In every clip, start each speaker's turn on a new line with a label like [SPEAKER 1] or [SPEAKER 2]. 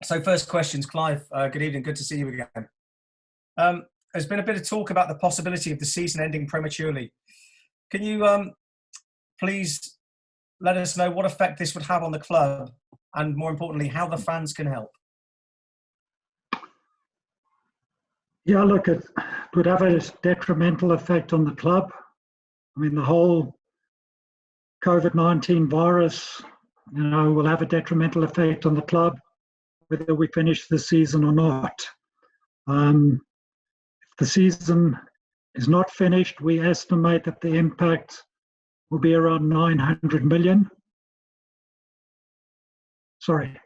[SPEAKER 1] So first questions, Clive, good evening, good to see you again. There's been a bit of talk about the possibility of the season ending prematurely. Can you please let us know what effect this would have on the club and, more importantly, how the fans can help?
[SPEAKER 2] Yeah, look, it would have a detrimental effect on the club. I mean, the whole COVID-19 virus, will have a detrimental effect on the club, whether we finish the season or not. If the season is not finished, we estimate that the impact will be around 900 million. Sorry,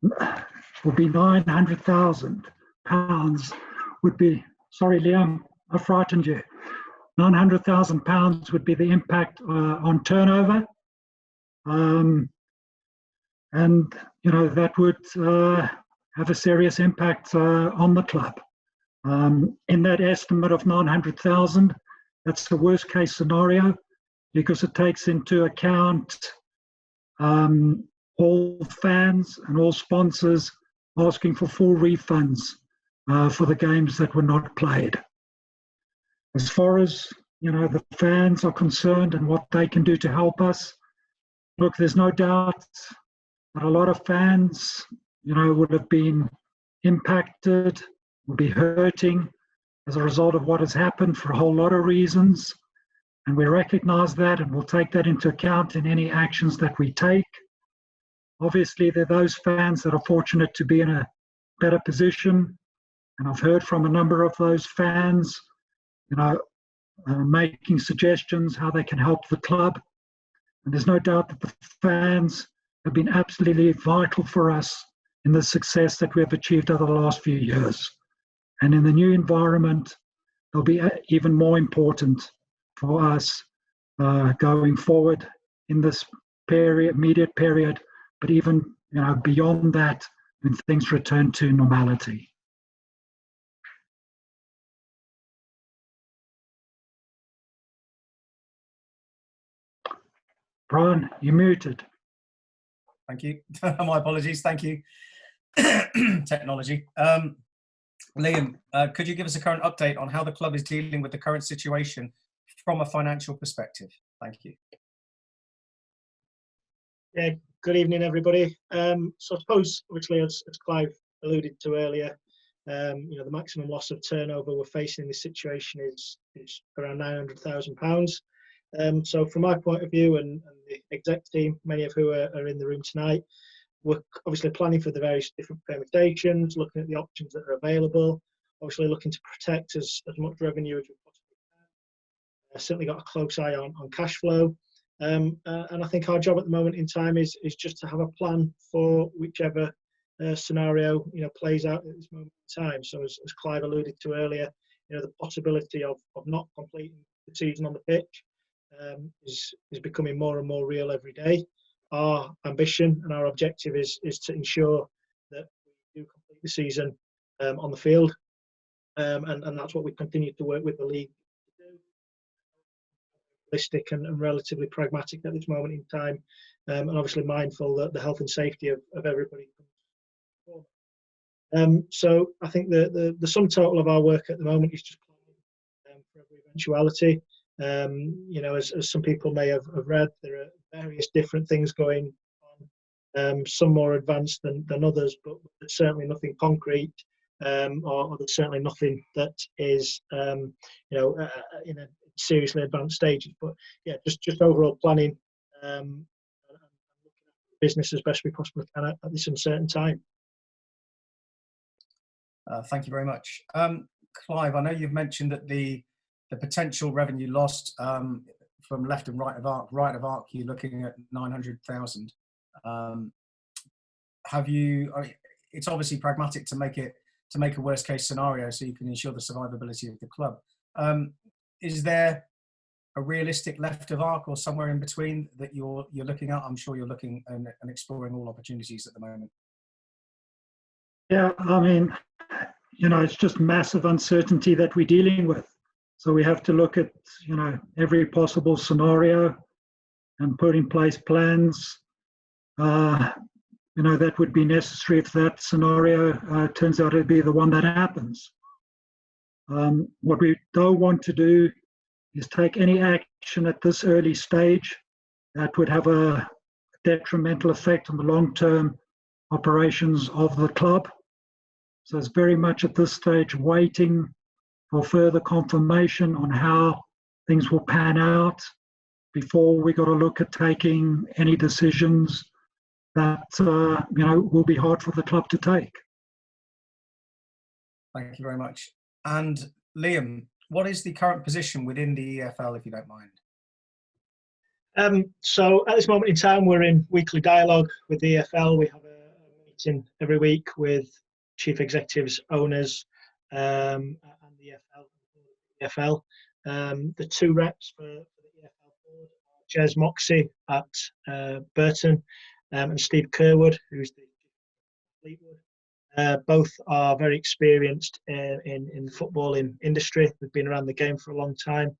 [SPEAKER 2] will be 900,000 pounds would be, sorry Liam, I frightened you. 900,000 pounds would be the impact on turnover. And, that would have a serious impact on the club. In that estimate of 900,000, that's the worst case scenario because it takes into account all fans and all sponsors asking for full refunds for the games that were not played. As far as the fans are concerned and what they can do to help us, look, there's no doubt that a lot of fans, would have been impacted, will be hurting as a result of what has happened for a whole lot of reasons. And we recognise that and we'll take that into account in any actions that we take. Obviously, there are those fans that are fortunate to be in a better position. And I've heard from a number of those fans, making suggestions how they can help the club. And there's no doubt that the fans have been absolutely vital for us in the success that we have achieved over the last few years. And in the new environment, they'll be even more important for us going forward in this immediate period, but even beyond that when things return to normality. Brian, you're muted.
[SPEAKER 1] Thank you. My apologies. Thank you. Technology. Liam, could you give us a current update on how the club is dealing with the current situation from a financial perspective? Thank you.
[SPEAKER 3] Yeah, good evening, everybody. So I suppose, obviously, as Clive alluded to earlier, the maximum loss of turnover we're facing in this situation is around £900,000. So from my point of view and the exec team, many of who are in the room tonight, we're obviously planning for the various different permutations, looking at the options that are available, obviously looking to protect as much revenue as we possibly can. Certainly got a close eye on cash flow. And I think our job at the moment in time is just to have a plan for whichever scenario plays out at this moment in time. So as Clive alluded to earlier, the possibility of not completing the season on the pitch is becoming more and more real every day. Our ambition and our objective is to ensure that we do complete the season on the field, and that's what we continue to work with the league to do. Realistic and relatively pragmatic at this moment in time, and obviously mindful that the health and safety of everybody comes before. So I think the sum total of our work at the moment is just planning for every eventuality. As some people may have read, there are various different things going on, some more advanced than others, but there's certainly nothing concrete, or there's certainly nothing that is, in a seriously advanced stages. But yeah, just overall planning and looking at the business as best we possibly can at this uncertain time.
[SPEAKER 1] Thank you very much. Clive, I know you've mentioned that the potential revenue lost from left and right of arc, you're looking at 900,000. It's obviously pragmatic to make a worst case scenario so you can ensure the survivability of the club. Is there a realistic left of arc or somewhere in between that you're looking at? I'm sure you're looking and exploring all opportunities at the moment.
[SPEAKER 2] Yeah, I mean, it's just massive uncertainty that we're dealing with. So we have to look at, every possible scenario and put in place plans. that would be necessary if that scenario turns out to be the one that happens. What we don't want to do is take any action at this early stage that would have a detrimental effect on the long-term operations of the club. So it's very much at this stage waiting for further confirmation on how things will pan out before we got to look at taking any decisions that will be hard for the club to take.
[SPEAKER 1] Thank you very much. And Liam, what is the current position within the EFL, if you don't mind?
[SPEAKER 3] So at this moment in time, we're in weekly dialogue with the EFL. We have a meeting every week with chief executives, owners, and the EFL. The two reps for the EFL board are Jez Moxey at Burton and Steve Kerwood, who's the Fleetwood. Both are very experienced in the footballing industry. They've been around the game for a long time.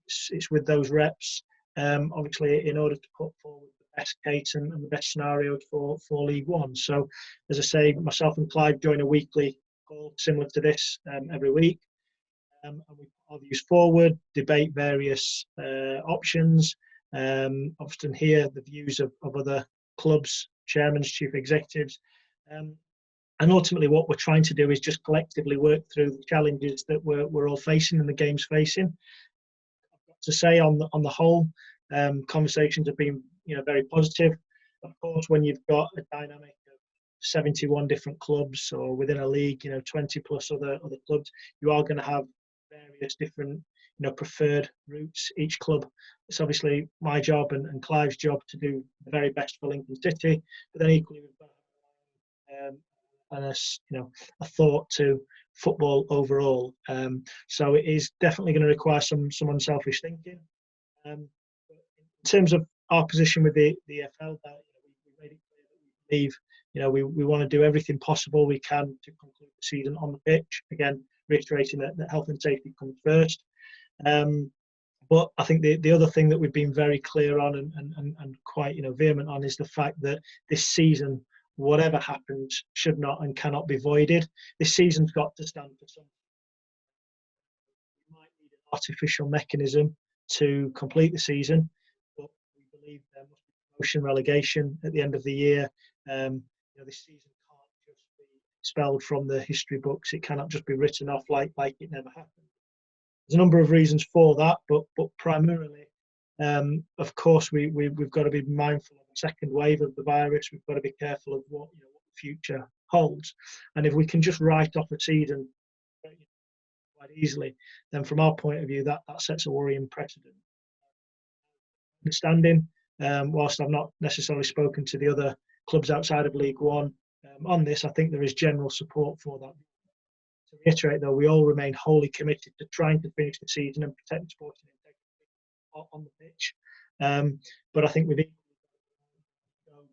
[SPEAKER 3] It's with those reps, obviously, in order to put forward the best case and the best scenario for League One. So, as I say, myself and Clive join a weekly call similar to this every week. And we put our views forward, debate various options, often hear the views of other clubs, chairmen, chief executives. And ultimately what we're trying to do is just collectively work through the challenges that we're all facing and the game's facing. I've got to say on the whole, conversations have been very positive. Of course, when you've got a dynamic of 71 different clubs or within a league, 20 plus other clubs, you are going to have various different preferred routes. Each club, it's obviously my job and Clive's job to do the very best for Lincoln City, but then equally we've got a thought to football overall. So it is definitely going to require some unselfish thinking. In terms of our position with the EFL, we made it clear that we believe we want to do everything possible we can to conclude the season on the pitch. Again, reiterating that health and safety comes first. But I think the other thing that we've been very clear on and quite vehement on is the fact that this season, whatever happens, should not and cannot be voided. This season's got to stand for something. We might need an artificial mechanism to complete the season, but we believe there must be promotion relegation at the end of the year. This season can't just be expelled from the history books. It cannot just be written off like it never happened. There's a number of reasons for that, but primarily, of course, we've got to be mindful of the second wave of the virus. We've got to be careful of what the future holds. And if we can just write off a season quite easily, then from our point of view, that sets a worrying precedent. Understanding, whilst I've not necessarily spoken to the other clubs outside of League One on this, I think there is general support for that. To reiterate, though, we all remain wholly committed to trying to finish the season and protect the sporting integrity on the pitch. But I think we've go beyond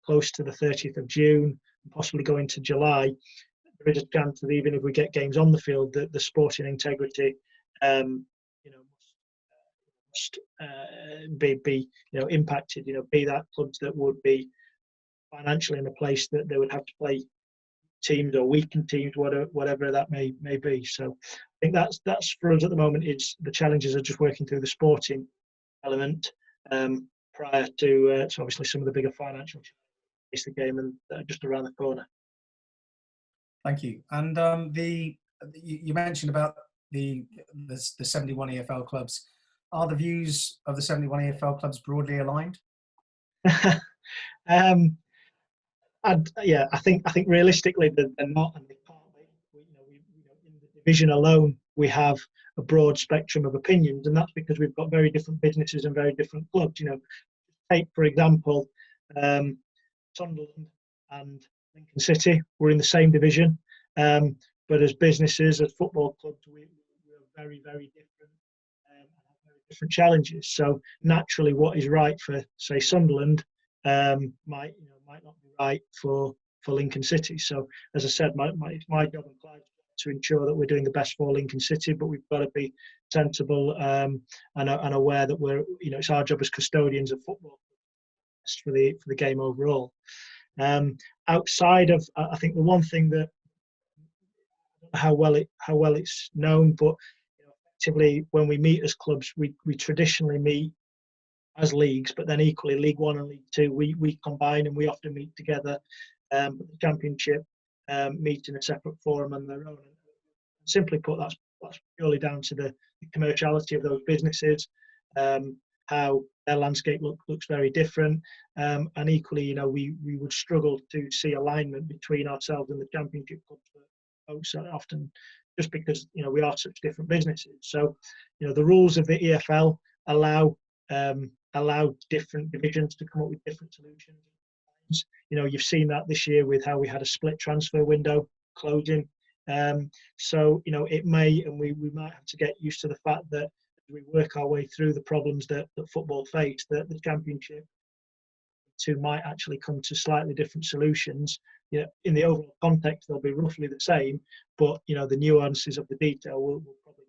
[SPEAKER 3] close to the 30th of June and possibly go into July. There is a chance that even if we get games on the field, that the sporting integrity must be impacted. Be that clubs that would be financially in a place that they would have to play teams or weakened teams, whatever that may be. So I think that's for us at the moment. Is the challenges are just working through the sporting element prior to obviously some of the bigger financial challenges the game and just around the corner.
[SPEAKER 1] Thank you. And you mentioned about the 71 EFL clubs. Are the views of the 71 EFL clubs broadly aligned?
[SPEAKER 3] I think realistically they're not, and they can't be. In the division alone, we have a broad spectrum of opinions, and that's because we've got very different businesses and very different clubs. Take for example, Sunderland and Lincoln City. We're in the same division, but as businesses, as football clubs, we're very, very different and have very different challenges. So naturally, what is right for, say, Sunderland might not be right for Lincoln City. So as I said, my job and Clive's to ensure that we're doing the best for Lincoln City, but we've got to be sensible and aware that we're it's our job as custodians of football best for the game overall. Outside of, I think the one thing that how well it's known, but effectively when we meet as clubs, we traditionally meet as leagues, but then equally League One and League Two we combine, and we often meet together. But the Championship meet in a separate forum on their own. Simply put, that's purely down to the commerciality of those businesses, how their landscape looks very different, and equally, we would struggle to see alignment between ourselves and the Championship clubs so often, just because we are such different businesses. So, the rules of the EFL allow different divisions to come up with different solutions. You've seen that this year with how we had a split transfer window closing. So it may, and we might have to get used to the fact that as we work our way through the problems that football face, that the Championship two might actually come to slightly different solutions. In the overall context, they'll be roughly the same, but the nuances of the detail will probably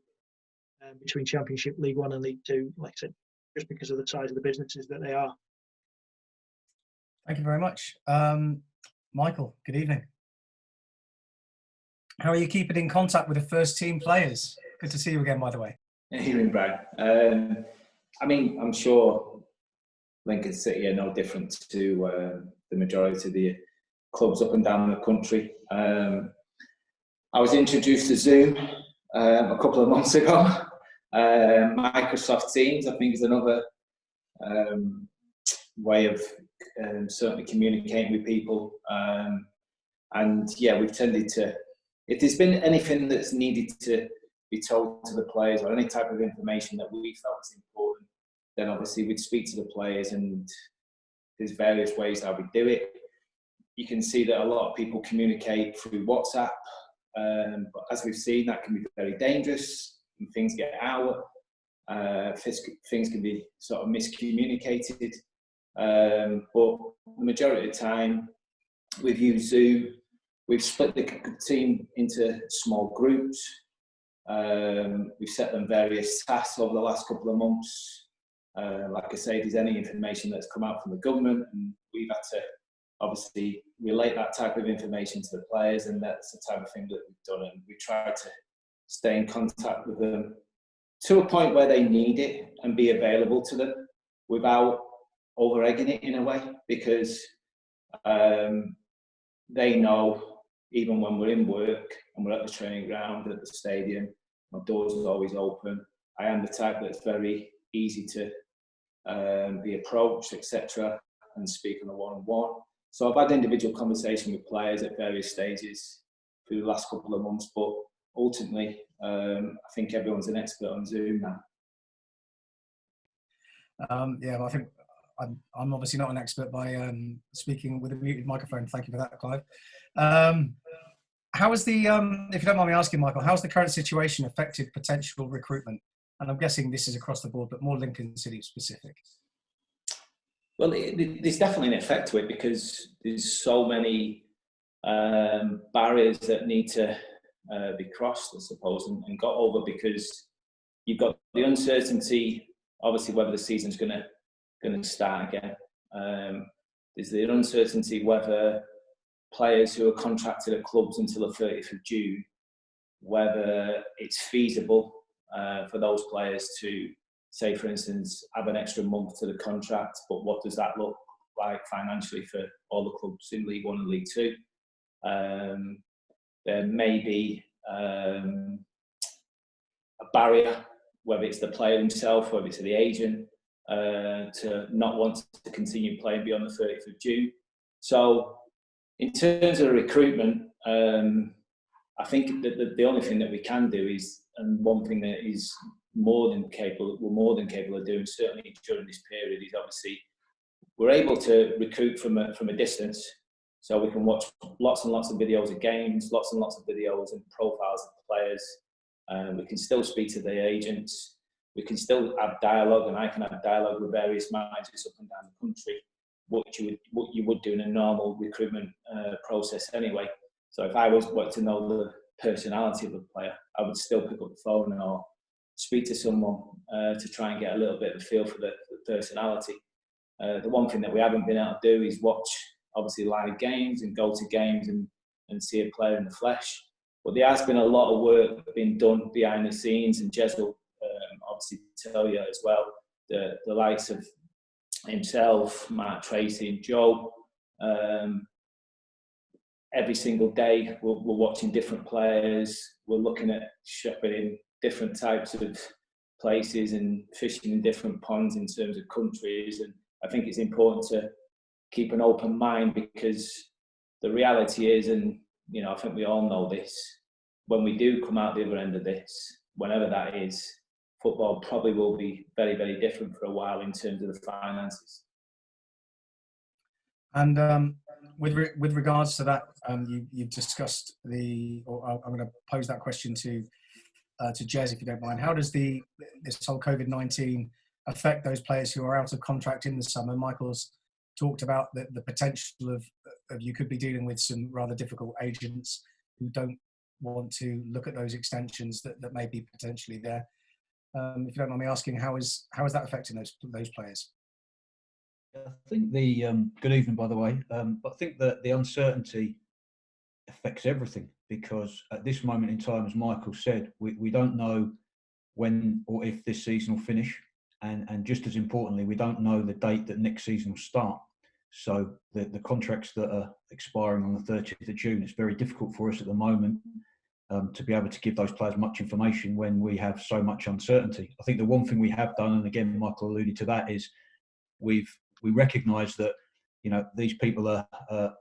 [SPEAKER 3] be between Championship, League One, and League Two, like I said, just because of the size of the businesses that they are.
[SPEAKER 1] Thank you very much, Michael. Good evening. How are you keeping in contact with the first team players? Good to see you again, by the way.
[SPEAKER 4] Evening, Brad. I'm sure Lincoln City are no different to the majority of the clubs up and down the country. I was introduced to Zoom a couple of months ago. Microsoft Teams, I think, is another way of certainly communicating with people. We've tended to, if there's been anything that's needed to be told to the players or any type of information that we felt was important, then obviously we'd speak to the players, and there's various ways how we do it. You can see that a lot of people communicate through WhatsApp, but as we've seen, that can be very dangerous and things get out. Things can be sort of miscommunicated. But the majority of the time, we've used Zoom. We've split the team into small groups. We've set them various tasks over the last couple of months. Like I say, if there's any information that's come out from the government, and we've had to obviously relate that type of information to the players, and that's the type of thing that we've done. And we try to stay in contact with them to a point where they need it and be available to them without over-egging it in a way, because they know even when we're in work and we're at the training ground, at the stadium, my doors are always open. I am the type that's very easy to be approached, etc., and speak on a one-on-one. So I've had individual conversation with players at various stages through the last couple of months, but ultimately, I think everyone's an expert on Zoom now.
[SPEAKER 1] I think I'm obviously not an expert by speaking with a muted microphone. Thank you for that, Clive. How is the, if you don't mind me asking, Michael, how's the current situation affected potential recruitment? And I'm guessing this is across the board, but more Lincoln City specific.
[SPEAKER 4] Well, there's definitely an effect to it, because there's so many barriers that need to be crossed, I suppose, and got over, because you've got the uncertainty, obviously, whether the season's going to start again. There's the uncertainty whether players who are contracted at clubs until the 30th of June, whether it's feasible for those players to, say, for instance, have an extra month to the contract, but what does that look like financially for all the clubs in League One and League Two? There may be a barrier, whether it's the player himself, whether it's the agent, to not want to continue playing beyond the 30th of June. So in terms of recruitment, I think that the only thing that we can do is, and one thing that is we're more than capable of doing, certainly during this period, is obviously we're able to recruit from a distance. So we can watch lots and lots of videos of games, lots and lots of videos and profiles of players. We can still speak to the agents. We can still have dialogue, and I can have dialogue with various managers up and down the country, what you would do in a normal recruitment process anyway. So if I wanted to know the personality of a player, I would still pick up the phone or speak to someone to try and get a little bit of a feel for the personality. The one thing that we haven't been able to do is watch, obviously, live games and go to games and see a player in the flesh. But there has been a lot of work being done behind the scenes, and Jez will obviously tell you as well, the likes of himself, Mark Tracy and Joe. Every single day we're watching different players, we're looking at shopping in different types of places and fishing in different ponds in terms of countries. And I think it's important to keep an open mind, because the reality is, and you know, I think we all know this, when we do come out the other end of this, whenever that is, football probably will be very, very different for a while in terms of the finances.
[SPEAKER 1] And with regards to that, you've discussed or I'm going to pose that question to Jez, if you don't mind. How does this whole COVID-19 affect those players who are out of contract in the summer? Michael's talked about the potential of you could be dealing with some rather difficult agents who don't want to look at those extensions that may be potentially there. If you don't mind me asking, how is that affecting those players?
[SPEAKER 5] I think good evening, by the way. But I think that the uncertainty affects everything, because at this moment in time, as Michael said, we don't know when or if this season will finish, and just as importantly, we don't know the date that next season will start. So the contracts that are expiring on the 30th of June, it's very difficult for us at the moment to be able to give those players much information when we have so much uncertainty. I think the one thing we have done, and again Michael alluded to that, is we recognise that, you know, these people are,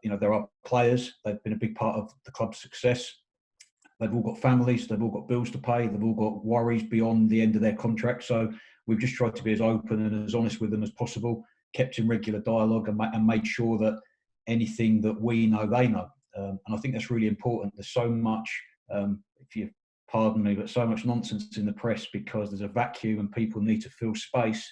[SPEAKER 5] there are players. They've been a big part of the club's success. They've all got families. They've all got bills to pay. They've all got worries beyond the end of their contract. So we've just tried to be as open and as honest with them as possible, kept in regular dialogue, and made sure that anything that we know, they know. And I think that's really important. There's so much, if you pardon me, but so much nonsense in the press because there's a vacuum and people need to fill space.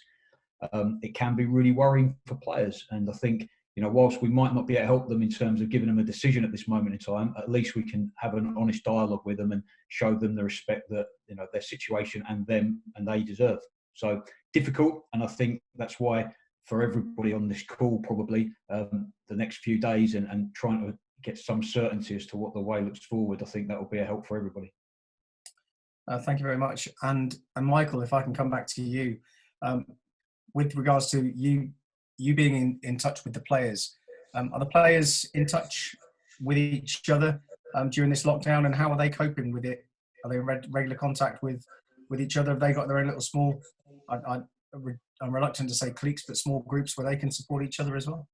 [SPEAKER 5] It can be really worrying for players. And I think, you know, whilst we might not be able to help them in terms of giving them a decision at this moment in time, at least we can have an honest dialogue with them and show them the respect that, you know, their situation and them and they deserve. So difficult, and I think that's why for everybody on this call, probably the next few days and trying to get some certainty as to what the way looks forward, I think that will be a help for everybody.
[SPEAKER 1] Thank you very much. And Michael, if I can come back to you, with regards to you being in touch with the players, are the players in touch with each other during this lockdown, and how are they coping with it? Are they in regular contact with each other? Have they got their own little small, I'm reluctant to say cliques, but small groups where they can support each other as well?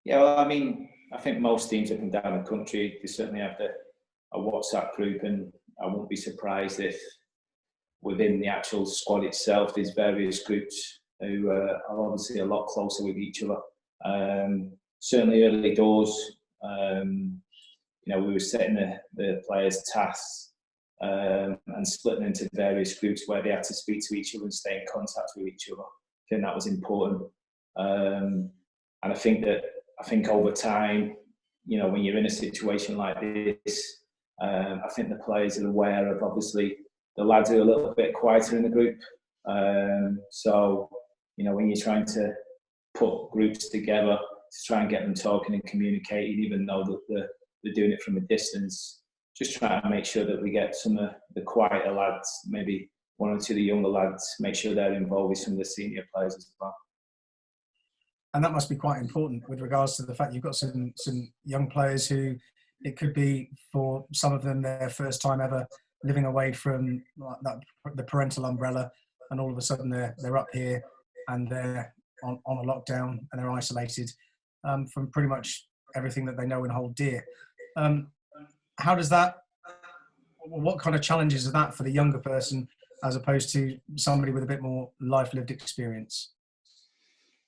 [SPEAKER 4] Yeah, well, I mean, I think most teams up and down the country, they certainly have a WhatsApp group, and I won't be surprised if within the actual squad itself there's various groups who are obviously a lot closer with each other. Certainly early doors, you know, we were setting the players' tasks and splitting into various groups where they had to speak to each other and stay in contact with each other. I think that was important. And I think over time, you know, when you're in a situation like this, I think the players are aware of, obviously, the lads are a little bit quieter in the group. So, you know, when you're trying to put groups together to try and get them talking and communicating, even though that they're doing it from a distance, just trying to make sure that we get some of the quieter lads, maybe one or two of the younger lads, make sure they're involved with some of the senior players as well.
[SPEAKER 1] And that must be quite important with regards to the fact you've got some young players who, it could be for some of them their first time ever living away from the parental umbrella, and all of a sudden they're up here and they're on a lockdown and they're isolated from pretty much everything that they know and hold dear. How does that, what kind of challenges are that for the younger person as opposed to somebody with a bit more life lived experience?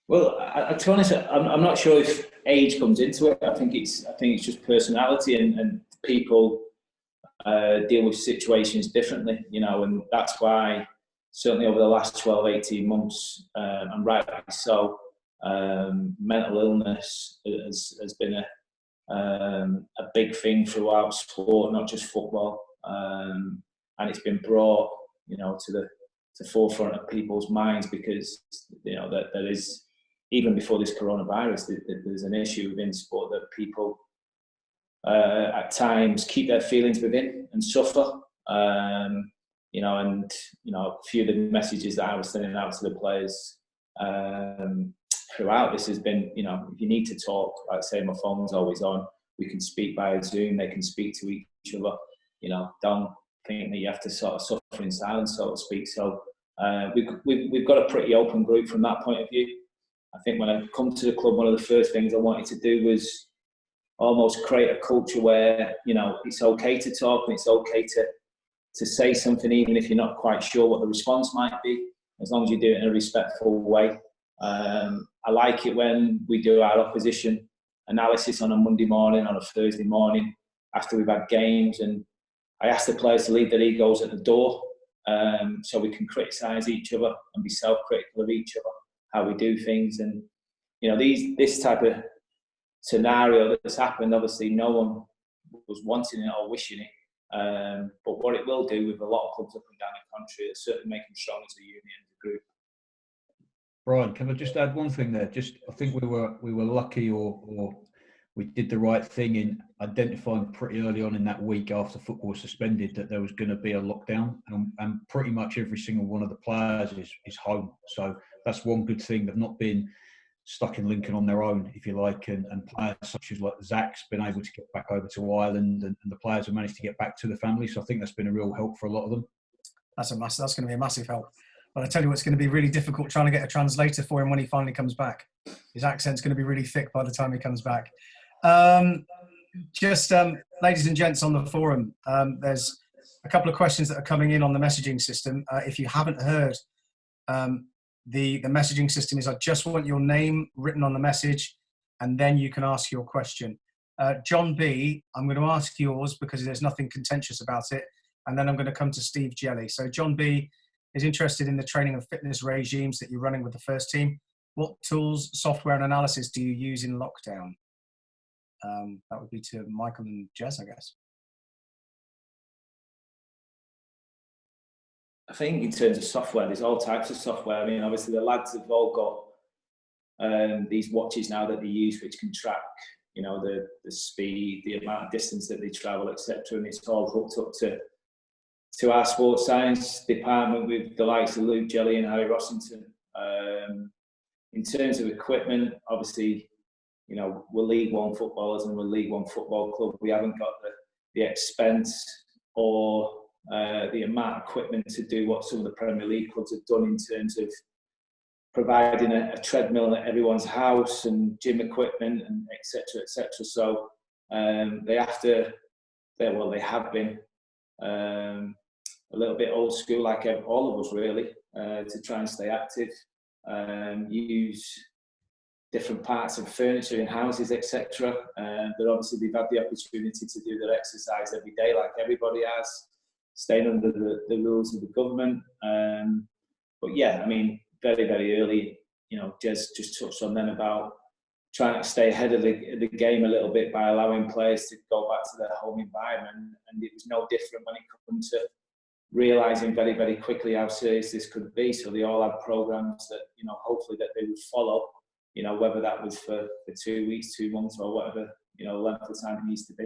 [SPEAKER 4] Well, to be honest, I'm not sure if age comes into it. I think it's just personality, and people deal with situations differently, you know, and that's why certainly over the last 12, 18 months, and rightly so, mental illness has been a big thing throughout sport, not just football, and it's been brought, you know, to the forefront of people's minds, because, you know, that there is even before this coronavirus, there's an issue within sport that people at times keep their feelings within and suffer. You know, and you know, a few of the messages that I was sending out to the players throughout this has been, you know, if you need to talk, like I say, my phone's always on. We can speak via Zoom. They can speak to each other. You know, don't think that you have to sort of suffer in silence, so to speak. So we've got a pretty open group from that point of view. I think when I come to the club, one of the first things I wanted to do was almost create a culture where, you know, it's okay to talk and it's okay to say something, even if you're not quite sure what the response might be, as long as you do it in a respectful way. I like it when we do our opposition analysis on a Monday morning, on a Thursday morning, after we've had games, and I ask the players to leave their egos at the door, so we can criticise each other and be self-critical of each other, how we do things. And you know, this type of scenario that's happened, obviously no one was wanting it or wishing it, but what it will do with a lot of clubs up and down the country is certainly make them strong as a union, as a group.
[SPEAKER 5] Brian, can I just add one thing there? Just, I think we were lucky, or we did the right thing in identifying pretty early on in that week after football was suspended that there was going to be a lockdown, and pretty much every single one of the players is home. So that's one good thing. They've not been stuck in Lincoln on their own, if you like, and players such as like Zach's been able to get back over to Ireland, and the players have managed to get back to the family. So I think that's been a real help for a lot of them.
[SPEAKER 1] That's going to be a massive help. But I tell you what, it's going to be really difficult trying to get a translator for him when he finally comes back. His accent's going to be really thick by the time he comes back. Ladies and gents on the forum, there's a couple of questions that are coming in on the messaging system. If you haven't heard, the messaging system is, I just want your name written on the message, and then you can ask your question. John B, I'm going to ask yours because there's nothing contentious about it, and then I'm going to come to Steve Jelly. So John B is interested in the training and fitness regimes that you're running with the first team. What tools, software and analysis do you use in lockdown? That would be to Michael and Jez, I guess.
[SPEAKER 4] I think in terms of software, there's all types of software. I mean, obviously the lads have all got these watches now that they use, which can track, you know, the speed, the amount of distance that they travel, etc. And it's all hooked up to our sports science department with the likes of Luke Jelly and Harry Rossington. In terms of equipment, obviously, you know, we're League One footballers and we're League One football club. We haven't got the expense or the amount of equipment to do what some of the Premier League clubs have done in terms of providing a treadmill at everyone's house and gym equipment and etc. etc. So they have been a little bit old school, like all of us really, to try and stay active, use different parts of furniture in houses, etc. But obviously they've had the opportunity to do their exercise every day, like everybody has, staying under the rules of the government. But yeah, I mean, very, very early, you know, Jez just touched on then about trying to stay ahead of the game a little bit by allowing players to go back to their home environment. And it was no different when it comes to realising very, very quickly how serious this could be. So they all had programmes that, you know, hopefully that they would follow, you know, whether that was for 2 weeks, 2 months, or whatever, you know, length of time it needs to be.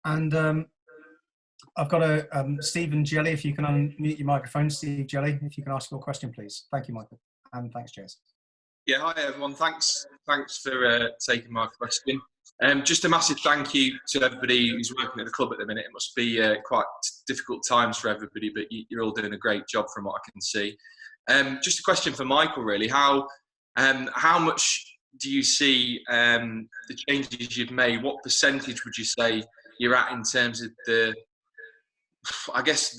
[SPEAKER 1] And I've got Stephen Jelly, if you can unmute your microphone. Steve Jelly, if you can ask your question, please. Thank you, Michael. And thanks, Jez.
[SPEAKER 6] Yeah, hi everyone. Thanks for taking my question. Just a massive thank you to everybody who's working at the club at the minute. It must be quite difficult times for everybody, but you're all doing a great job from what I can see. Just a question for Michael, really. How much do you see the changes you've made? What percentage would you say you're at in terms of the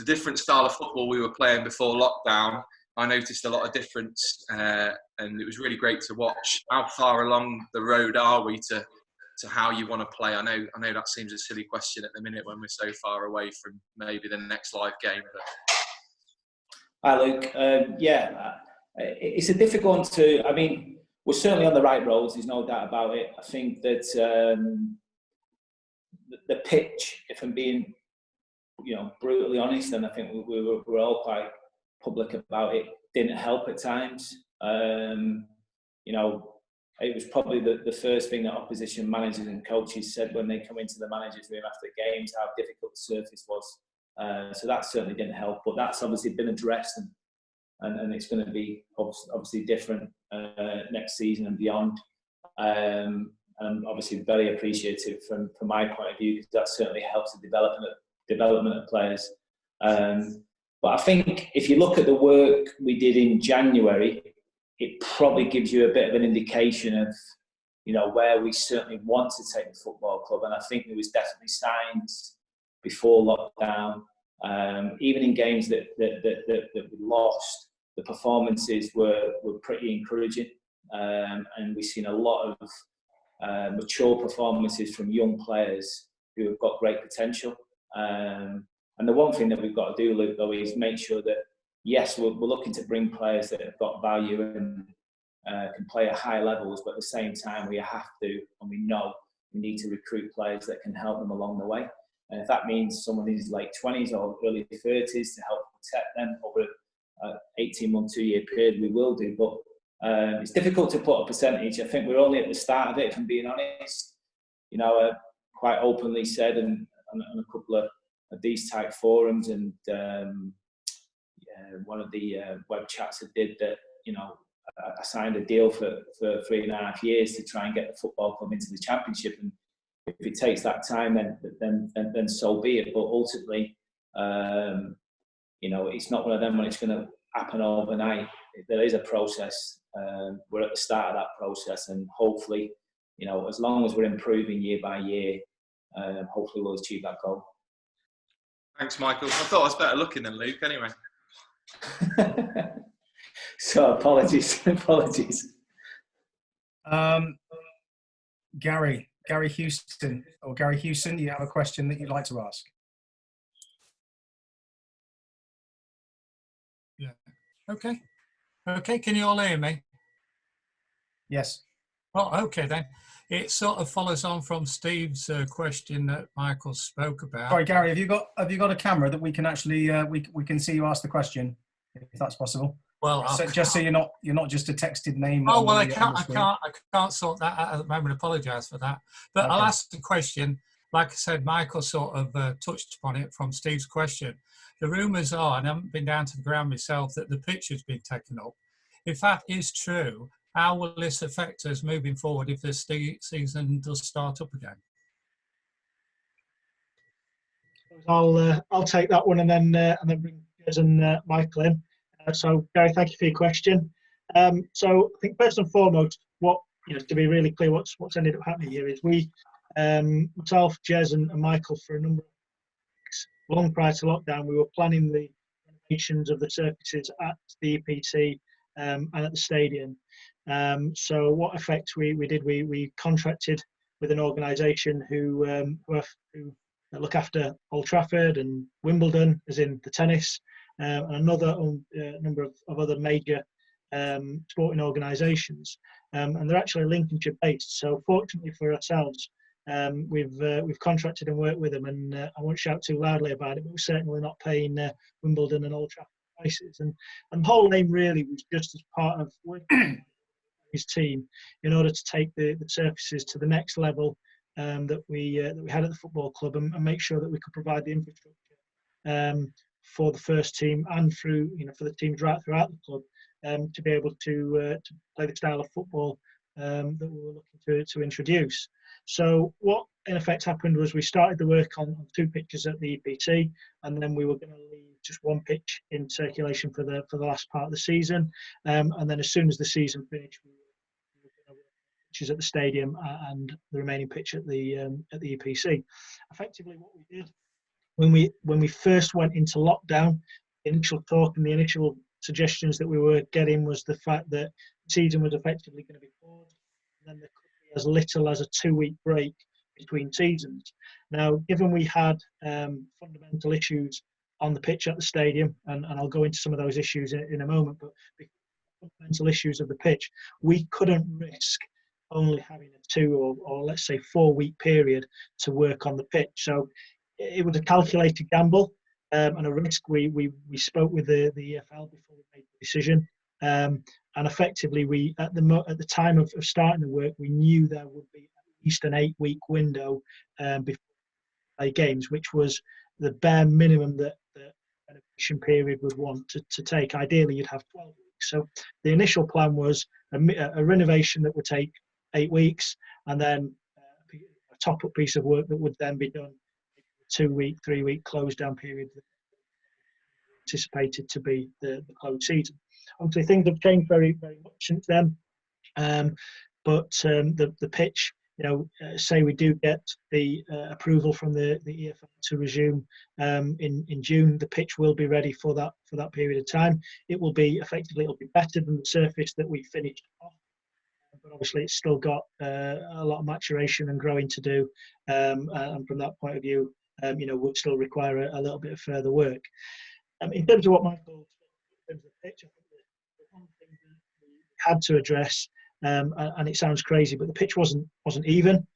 [SPEAKER 6] different style of football we were playing before lockdown? I noticed a lot of difference, and it was really great to watch. How far along the road are we to how you want to play? I know that seems a silly question at the minute when we're so far away from maybe the next live game. But...
[SPEAKER 4] Hi, Luke. It's a difficult one to. I mean, we're certainly on the right roads. There's no doubt about it. I think that the pitch, if I'm being, you know, brutally honest, and I think we're all quite public about it, didn't help at times. You know, it was probably the first thing that opposition managers and coaches said when they come into the managers' room after games, how difficult the surface was. So that certainly didn't help, but that's obviously been addressed, and it's going to be obviously different next season and beyond. And I'm obviously very appreciative from my point of view, because that certainly helps the development of players. But I think if you look at the work we did in January, it probably gives you a bit of an indication of, you know, where we certainly want to take the football club. And I think there was definitely signs before lockdown, even in games that we lost, the performances were pretty encouraging. And we've seen a lot of mature performances from young players who have got great potential. And the one thing that we've got to do, Luke, though, is make sure that, yes, we're looking to bring players that have got value and can play at high levels, but at the same time, we have to, and we know, we need to recruit players that can help them along the way. And if that means someone in his late 20s or early 30s to help protect them over an 18-month, 2-year period, we will do. But it's difficult to put a percentage. I think we're only at the start of it, if I'm being honest. You know, quite openly said, and on a couple of these type forums, and one of the web chats I did, that, you know, I signed a deal for 3.5 years to try and get the football club into the Championship, and if it takes that time, then so be it. But ultimately, you know, it's not one of them when it's going to happen overnight. There is a process. We're at the start of that process, and hopefully, you know, as long as we're improving year by year, hopefully we'll achieve that goal.
[SPEAKER 6] Thanks, Michael. I thought I was better looking than Luke anyway.
[SPEAKER 4] So apologies.
[SPEAKER 1] Gary Houston, or Gary Houston, you have a question that you'd like to ask?
[SPEAKER 7] Yeah. Okay. Can you all hear me?
[SPEAKER 1] Yes.
[SPEAKER 7] Oh, okay then. It sort of follows on from Steve's question that Michael spoke about.
[SPEAKER 1] Sorry, Gary, have you got a camera that we can actually we can see you ask the question, if that's possible?
[SPEAKER 7] Well,
[SPEAKER 1] so, just so you're not just a texted name.
[SPEAKER 7] Oh well, I can't sort that out at the moment. Apologise for that. But okay. I'll ask the question. Like I said, Michael sort of touched upon it from Steve's question. The rumours are, and I haven't been down to the ground myself, that the pitch has been taken up. If that is true, how will this affect us moving forward if the season does start up again?
[SPEAKER 3] I'll take that one and then bring Jez and Michael in. So Gary, thank you for your question. So I think first and foremost, to be really clear, what's ended up happening here is we, myself, Jez and Michael, for a number of weeks, long prior to lockdown, we were planning the renovations of the surfaces at the EPT and at the stadium. So what effect we did, we contracted with an organisation who look after Old Trafford and Wimbledon, as in the tennis, and another number of other major sporting organisations, and they're actually Lincolnshire based. So fortunately for ourselves, we've contracted and worked with them, and I won't shout too loudly about it, but we're certainly not paying Wimbledon and Old Trafford prices. And the whole aim really was just as part of working his team in order to take the surfaces to the next level that we had at the football club, and make sure that we could provide the infrastructure for the first team and through, for the teams right throughout the club, to be able to play the style of football that we were looking to introduce. So what in effect happened was we started the work on 2 pitches at the EPT, and then we were going to leave just 1 pitch in circulation for the last part of the season, and then as soon as the season finished, we were going to work pitches at the stadium and the remaining pitch at the EPC. Effectively, what we did when we first went into lockdown, the initial talk and the initial suggestions that we were getting was the fact that the season was effectively going to be paused, and then there could be as little as a 2-week break between seasons. Now, given we had fundamental issues on the pitch at the stadium, and I'll go into some of those issues in a moment, but because of the fundamental issues of the pitch, we couldn't risk only having a 2 or let's say 4-week period to work on the pitch. So it was a calculated gamble and a risk. We spoke with the EFL before we made the decision, and and effectively we at the time of starting the work, we knew there would be at least an 8-week window before play games, which was the bare minimum that the renovation period would want to take. Ideally, you'd have 12 weeks. So the initial plan was a renovation that would take 8 weeks, and then a top-up piece of work that would then be done 2-week, 3-week close down period anticipated to be the close season. Obviously, things have changed very, very much since then. But the pitch, say we do get the approval from the EFL to resume in June, the pitch will be ready for that period of time. It'll be better than the surface that we finished off. But obviously, it's still got a lot of maturation and growing to do, and from that point of view, would still require a little bit of further work. In terms of what Michael said in terms of the pitch, I think the one thing that we had to address, and it sounds crazy, but the pitch wasn't even.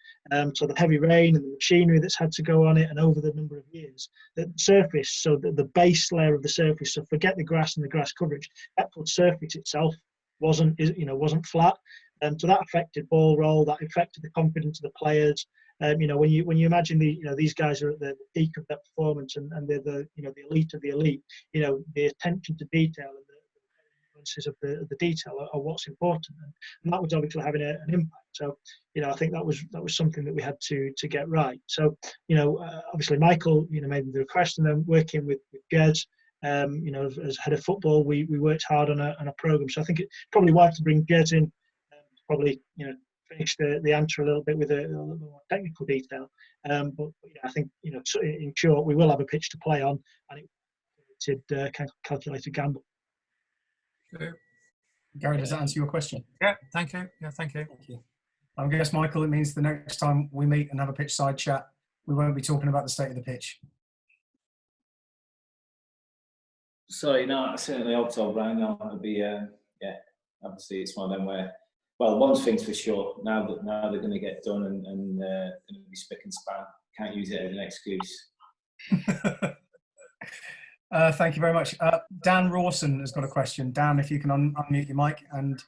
[SPEAKER 3] So the heavy rain and the machinery that's had to go on it, and over the number of years, the surface, so the base layer of the surface, so forget the grass and the grass coverage, Epford's surface itself wasn't flat. So that affected ball roll, that affected the confidence of the players. When you imagine these guys are at the peak of their performance and they're the elite of the elite, the attention to detail and the nuances of the detail are what's important, and that was obviously having an impact. So I think that was something that we had to get right. So obviously Michael made the request, and then working with Jez, as head of football, we worked hard on a program. So I think it's probably wise to bring Jez in, probably finish the answer a little bit with a little more technical detail. But I think in short, we will have a pitch to play on, and it's calculated gamble.
[SPEAKER 1] Gary, does that answer your question?
[SPEAKER 7] Yeah, thank you. Thank you.
[SPEAKER 1] I guess, Michael, it means the next time we meet and have a pitch side chat, we won't be talking about the state of the pitch.
[SPEAKER 4] Sorry, no, I certainly hope so, Brian. No, it'll be, obviously it's one of them where, well, one thing's for sure, now they're going to get done and going to be spick and span. Can't use it as an excuse.
[SPEAKER 1] Thank you very much. Dan Rawson has got a question. Dan, if you can unmute your mic, and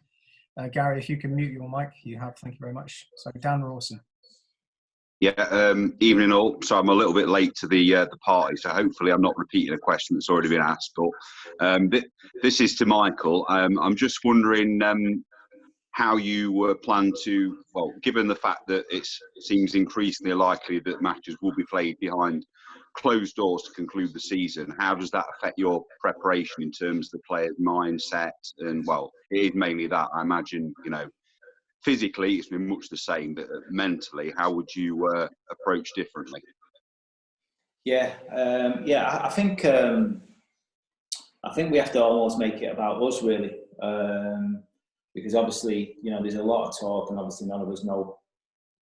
[SPEAKER 1] Gary, if you can mute your mic, you have. Thank you very much. So, Dan Rawson.
[SPEAKER 8] Yeah, evening all. So I'm a little bit late to the party, so hopefully I'm not repeating a question that's already been asked. But this is to Michael. I'm just wondering how you plan to, well, given the fact that it seems increasingly likely that matches will be played behind closed doors to conclude the season, how does that affect your preparation in terms of the player's mindset? And, well, it is mainly that. I imagine, physically it's been much the same, but mentally, how would you approach differently?
[SPEAKER 4] I think we have to almost make it about us, really. Because obviously, there's a lot of talk, and obviously none of us know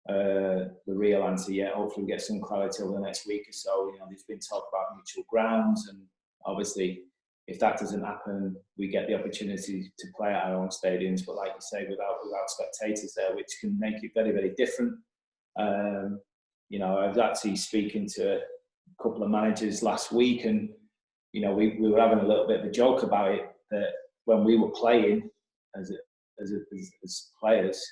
[SPEAKER 4] the real answer yet. Hopefully we get some clarity over the next week or so. There's been talk about neutral grounds, and obviously if that doesn't happen, we get the opportunity to play at our own stadiums, but like you say, without spectators there, which can make it very, very different. I was actually speaking to a couple of managers last week, and we were having a little bit of a joke about it, that when we were playing as players,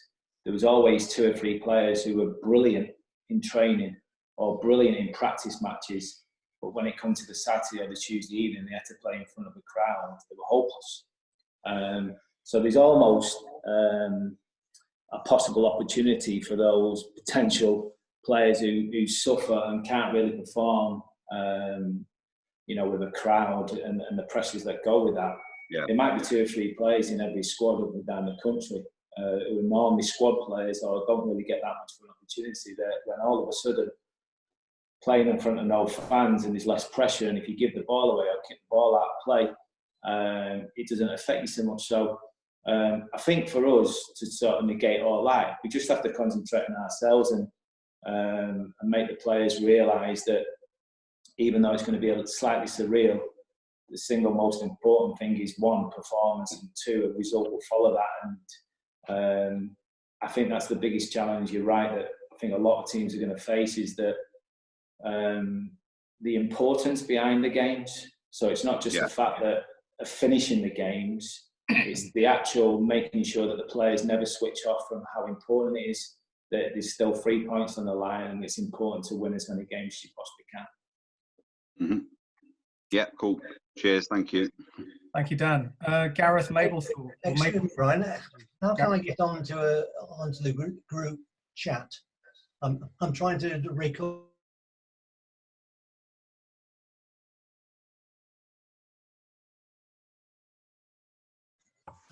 [SPEAKER 4] there was always 2 or 3 players who were brilliant in training or brilliant in practice matches, but when it comes to the Saturday or the Tuesday evening, they had to play in front of a crowd. They were hopeless. So there's almost a possible opportunity for those potential players who suffer and can't really perform, with a crowd and the pressures that go with that. Yeah. There might be 2 or 3 players in every squad up and down the country who are normally squad players or don't really get that much of an opportunity, that when all of a sudden playing in front of no fans and there's less pressure, and if you give the ball away or kick the ball out of play, it doesn't affect you so much. So I think for us to sort of negate all that, we just have to concentrate on ourselves and make the players realise that even though it's going to be slightly surreal, the single most important thing is 1, performance, and 2, a result will follow that. And I think that's the biggest challenge. You're right, that I think a lot of teams are going to face is that the importance behind the games. So it's not just the fact that of finishing the games, It's the actual making sure that the players never switch off from how important it is that there's still 3 points on the line, and it's important to win as many games as you possibly can.
[SPEAKER 8] Mm-hmm. Yeah, cool. Cheers. Thank you.
[SPEAKER 1] Thank you, Dan. Gareth Mablethorpe.
[SPEAKER 9] Excellent, Brian. How can I get onto the group chat? I'm trying to record.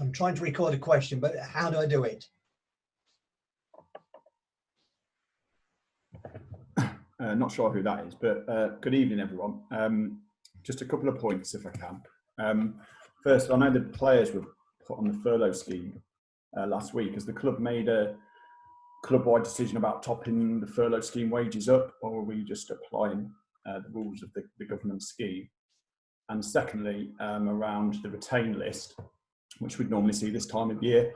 [SPEAKER 9] I'm trying to record a question, but how do I do it?
[SPEAKER 10] Not sure who that is, but good evening, everyone. Just a couple of points, if I can. First, I know the players were put on the furlough scheme last week. Has the club made a club-wide decision about topping the furlough scheme wages up, or are we just applying the rules of the government scheme? And secondly, around the retain list, which we'd normally see this time of year,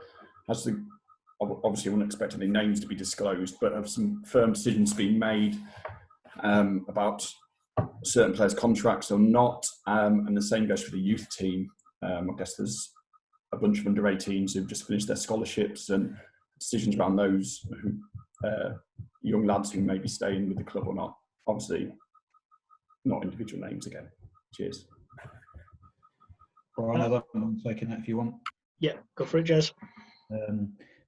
[SPEAKER 10] has the, obviously I wouldn't expect any names to be disclosed, but have some firm decisions been made about certain players' contracts or not? And the same goes for the youth team. I guess there's a bunch of under-18s who've just finished their scholarships, and decisions around those young lads who may be staying with the club or not. Obviously, not individual names again. Cheers.
[SPEAKER 5] Brian, I don't mind taking that if you want.
[SPEAKER 3] Yeah, go for it, Jez.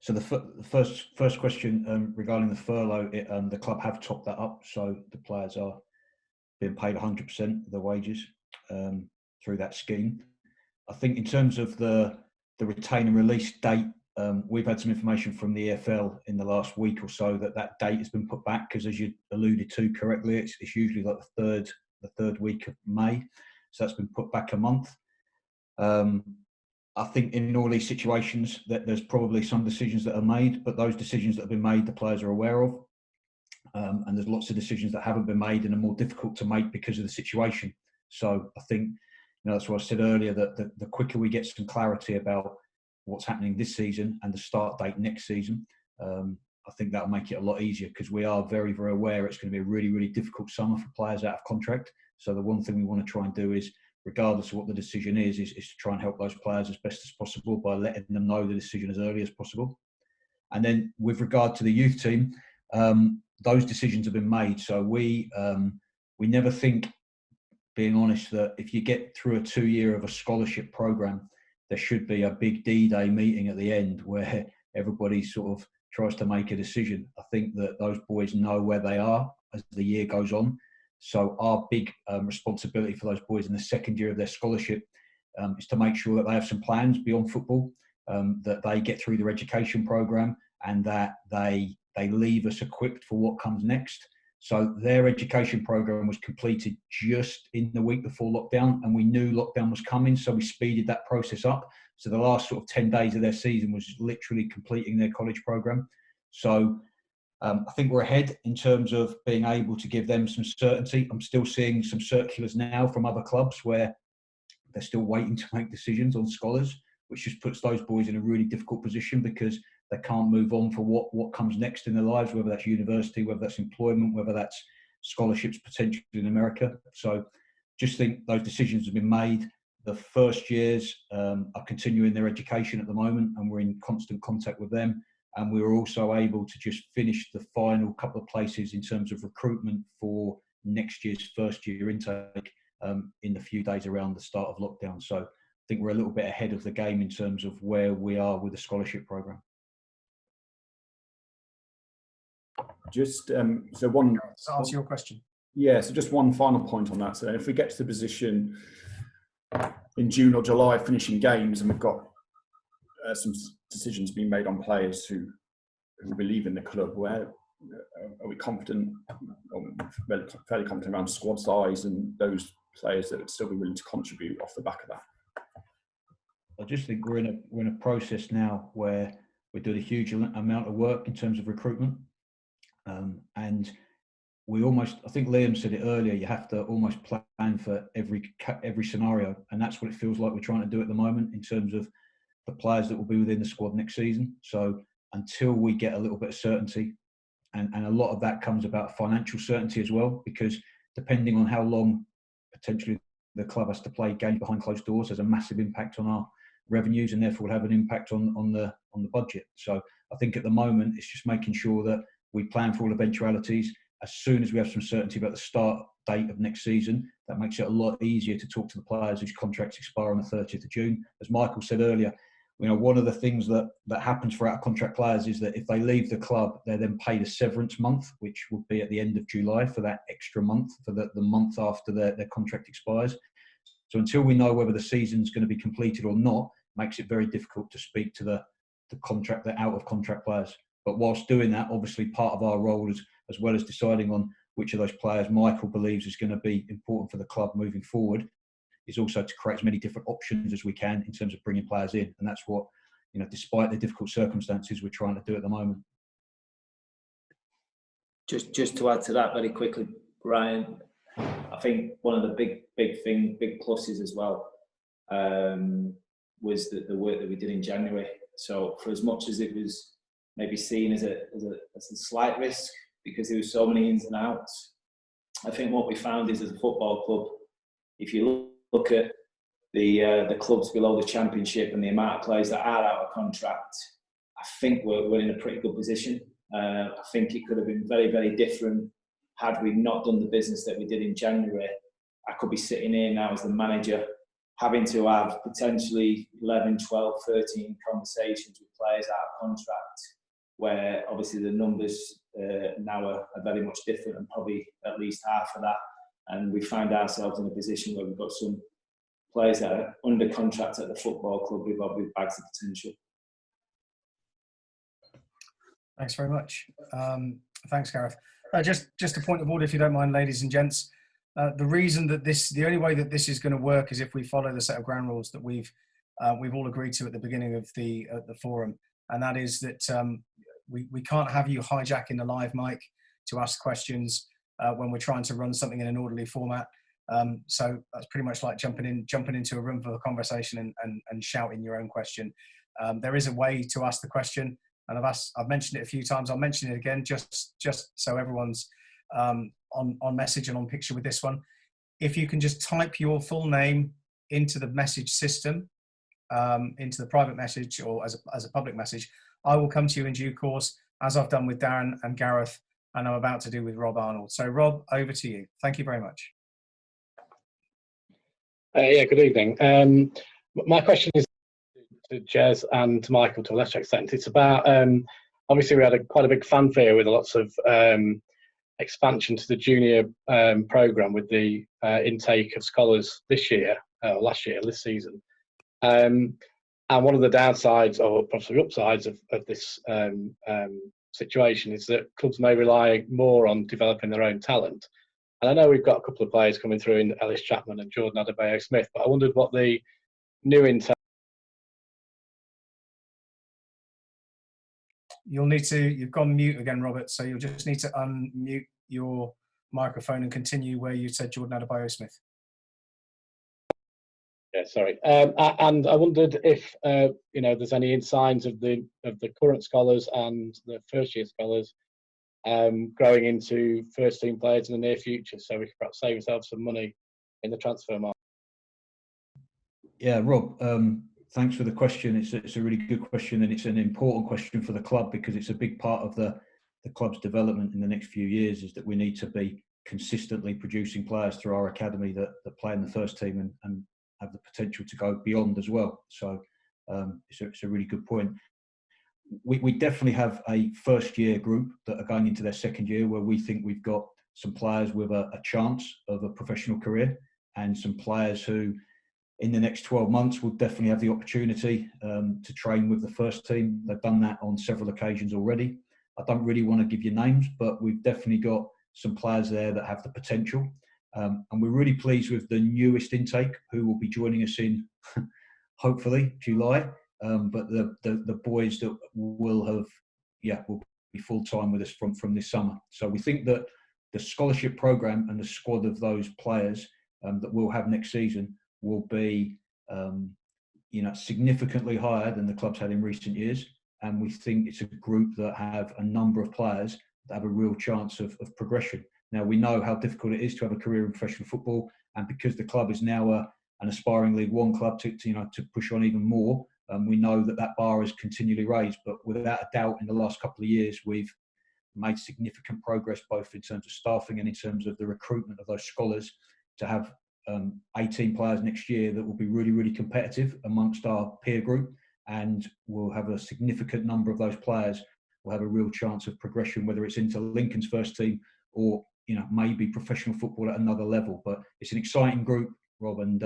[SPEAKER 5] So the first question regarding the furlough, the club have topped that up, so the players are being paid 100% of their wages through that scheme. I think in terms of the retain and release date, we've had some information from the EFL in the last week or so that date has been put back, because as you alluded to correctly, it's usually like the third week of May, so that's been put back a month. I think in all these situations that there's probably some decisions that are made, but those decisions that have been made, the players are aware of. And there's lots of decisions that haven't been made and are more difficult to make because of the situation. So I think, that's what I said earlier, that the quicker we get some clarity about what's happening this season and the start date next season, I think that'll make it a lot easier, because we are very, very aware it's going to be a really, really difficult summer for players out of contract. So the one thing we want to try and do is, regardless of what the decision is to try and help those players as best as possible by letting them know the decision as early as possible. And then with regard to the youth team, those decisions have been made. So we never think, being honest, that if you get through a 2-year of a scholarship program, there should be a big D-Day meeting at the end where everybody sort of tries to make a decision. I think that those boys know where they are as the year goes on. So our big responsibility for those boys in the second year of their scholarship is to make sure that they have some plans beyond football, that they get through their education program, and that they leave us equipped for what comes next. So their education program was completed just in the week before lockdown, and we knew lockdown was coming, so we speeded that process up. So the last sort of 10 days of their season was literally completing their college program. So I think we're ahead in terms of being able to give them some certainty. I'm still seeing some circulars now from other clubs where they're still waiting to make decisions on scholars, which just puts those boys in a really difficult position, because they can't move on for what comes next in their lives, whether that's university, whether that's employment, whether that's scholarships potentially in America. So just think those decisions have been made. The first years are continuing their education at the moment, and we're in constant contact with them. And we were also able to just finish the final couple of places in terms of recruitment for next year's first year intake in the few days around the start of lockdown. So I think we're a little bit ahead of the game in terms of where we are with the scholarship program.
[SPEAKER 10] Just so one.
[SPEAKER 1] To answer your question.
[SPEAKER 10] Yeah, so just one final point on that. So if we get to the position in June or July finishing games, and we've got some decisions being made on players who will be leaving the club, where are we confident, or fairly confident around squad size and those players that would still be willing to contribute off the back of that?
[SPEAKER 5] I just think we're in a process now where we're doing a huge amount of work in terms of recruitment, and we almost, I think Liam said it earlier, you have to almost plan for every scenario, and that's what it feels like we're trying to do at the moment in terms of the players that will be within the squad next season. So until we get a little bit of certainty, and a lot of that comes about financial certainty as well, because depending on how long potentially the club has to play games behind closed doors, has a massive impact on revenues, and therefore will have an impact on the budget. So I think at the moment it's just making sure that we plan for all eventualities. As soon as we have some certainty about the start date of next season, that makes it a lot easier to talk to the players whose contracts expire on the 30th of June. As Michael said earlier, one of the things that happens for out-of-contract players is that if they leave the club, they're then paid a severance month, which will be at the end of July for that extra month, for the month after their contract expires. So until we know whether the season's going to be completed or not, makes it very difficult to speak to the out-of-contract players. But whilst doing that, obviously part of our role is, as well as deciding on which of those players Michael believes is going to be important for the club moving forward, is also to create as many different options as we can in terms of bringing players in. And that's what, despite the difficult circumstances, we're trying to do at the moment.
[SPEAKER 4] Just to add to that very quickly, Brian, I think one of the big pluses as well was the work that we did in January. So for as much as it was maybe seen as a slight risk because there were so many ins and outs, I think what we found is, as a football club, if you look at the clubs below the Championship and the amount of players that are out of contract, I think we're in a pretty good position. I think it could have been very, very different had we not done the business that we did in January. I could be sitting here now as the manager, having to have potentially 11, 12, 13 conversations with players out of contract, where obviously the numbers now are very much different, and probably at least half of that. And we find ourselves in a position where we've got some players that are under contract at the football club with bags of potential.
[SPEAKER 1] Thanks very much. Thanks, Gareth. Just a point of order, if you don't mind, ladies and gents. The only way that this is going to work is if we follow the set of ground rules that we've all agreed to at the beginning of the forum, and that is that we can't have you hijacking the live mic to ask questions when we're trying to run something in an orderly format. So that's pretty much like jumping into a room for a conversation and shouting your own question. There is a way to ask the question, and I've mentioned it a few times. I'll mention it again just so everyone's on message and on picture with this one. If you can just type your full name into the message system, into the private message or as a public message, I will come to you in due course, as I've done with Darren and Gareth, and I'm about to do with Rob Arnold. So Rob, over to you. Thank you very much.
[SPEAKER 11] Good evening. My question is to Jez and to Michael to a lesser extent. It's about, obviously we had quite a big fanfare with lots of expansion to the junior programme with the intake of scholars this year, this season. And one of the downsides, or possibly upsides of this situation, is that clubs may rely more on developing their own talent. And I know we've got a couple of players coming through in Ellis Chapman and Jordan Adebayo-Smith, but I wondered what the new intake...
[SPEAKER 1] You've gone mute again, Robert, so you'll just need to unmute your microphone and continue where you said Jordan Adebayo-Smith.
[SPEAKER 11] Yeah, sorry. And I wondered if there's any signs of the current scholars and the first year scholars growing into first team players in the near future, so we can perhaps save ourselves some money in the transfer market.
[SPEAKER 5] Yeah, Rob, thanks for the question. It's a really good question, and it's an important question for the club, because it's a big part of the club's development in the next few years, is that we need to be consistently producing players through our academy that play in the first team and have the potential to go beyond as well. So it's a really good point. We definitely have a first year group that are going into their second year, where we think we've got some players with a chance of a professional career, and some players who in the next 12 months will definitely have the opportunity to train with the first team. They've done that on several occasions already. I don't really want to give you names, but we've definitely got some players there that have the potential. And we're really pleased with the newest intake, who will be joining us in, hopefully, July. But the boys that will be full-time with us from this summer. So we think that the scholarship programme and the squad of those players that we'll have next season will be significantly higher than the club's had in recent years. And we think it's a group that have a number of players that have a real chance of progression. Now, we know how difficult it is to have a career in professional football, and because the club is now an aspiring League One club to push on even more. We know that bar is continually raised, but without a doubt, in the last couple of years, we've made significant progress both in terms of staffing and in terms of the recruitment of those scholars to have 18 players next year that will be really, really competitive amongst our peer group, and we'll have a significant number of those players will have a real chance of progression, whether it's into Lincoln's first team or maybe professional football at another level. But it's an exciting group, Rob, and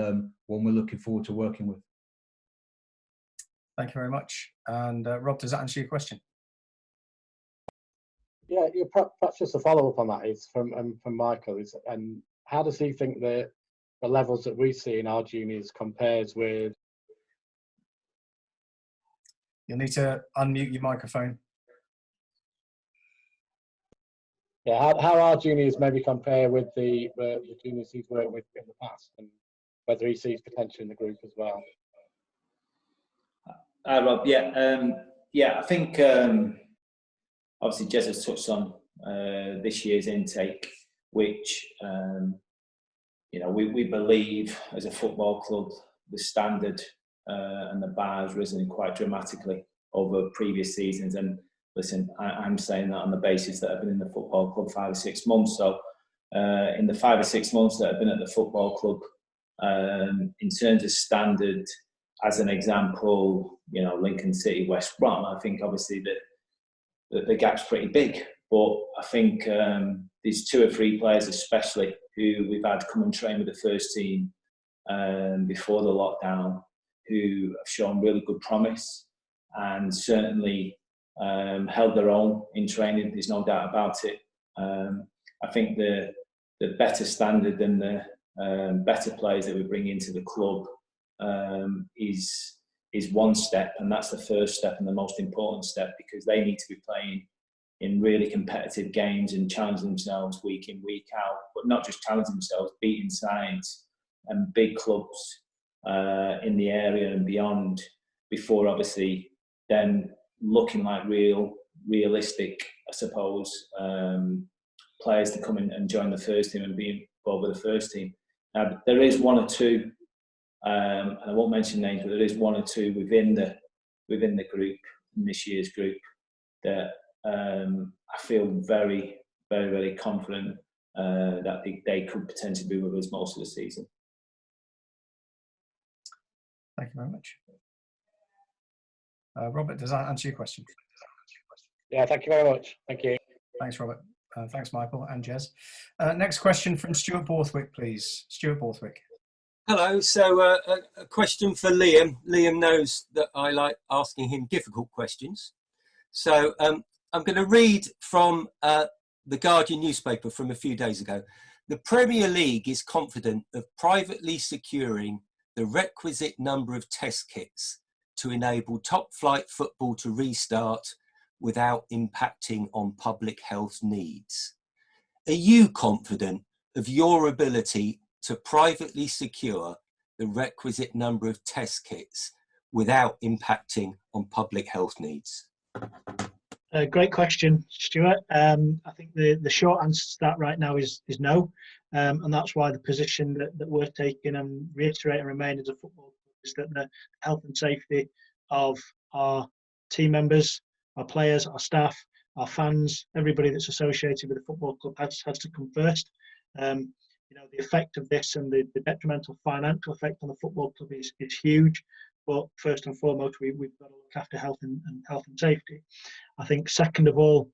[SPEAKER 5] one we're looking forward to working with.
[SPEAKER 1] Thank you very much. And Rob, does that answer your question?
[SPEAKER 11] Yeah, perhaps just a follow-up on that is from Michael. How does he think the levels that we see in our juniors compares with?
[SPEAKER 1] You'll need to unmute your microphone.
[SPEAKER 11] Yeah, how our juniors maybe compare with the juniors he's worked with in the past, and whether he sees potential in the group as well.
[SPEAKER 4] Rob, I think obviously Jez has touched on this year's intake, which we believe as a football club the standard and the bar has risen quite dramatically over previous seasons. And listen, I'm saying that on the basis that I've been in the football club 5 or 6 months. So in the 5 or 6 months that I've been at the football club, in terms of standard, as an example, Lincoln City, West Brom, I think obviously the gap's pretty big. But I think there's 2 or 3 players especially who we've had come and train with the first team before the lockdown, who have shown really good promise and certainly held their own in training. There's no doubt about it. I think the better standard and the better players that we bring into the club is one step, and that's the first step and the most important step, because they need to be playing in really competitive games and challenging themselves week in, week out, but not just challenging themselves, beating sides and big clubs in the area and beyond, before obviously then looking like realistic, I suppose, players to come in and join the first team and be involved with the first team. Now, there is 1 or 2, and I won't mention names, but there is 1 or 2 within the group, in this year's group, that I feel very, very, very confident that they could potentially be with us most of the season.
[SPEAKER 1] Thank you very much. Robert, does that answer your question?
[SPEAKER 11] Yeah, thank you very much. Thank you.
[SPEAKER 1] Thanks, Robert. Thanks, Michael and Jez. Next question from Stuart Borthwick, please. Stuart Borthwick.
[SPEAKER 12] Hello. So a question for Liam. Liam knows that I like asking him difficult questions. So I'm going to read from the Guardian newspaper from a few days ago. The Premier League is confident of privately securing the requisite number of test kits to enable top-flight football to restart without impacting on public health needs. Are you confident of your ability to privately secure the requisite number of test kits without impacting on public health needs?
[SPEAKER 3] Great question, Stuart. I think the short answer to that right now is no. And that's why the position that we're taking and reiterate and remain as a football club is that the health and safety of our team members, our players, our staff, our fans, everybody that's associated with the football club has to come first. The effect of this and the detrimental financial effect on the football club is huge. But first and foremost, we've got to look after health and safety. I think second of all,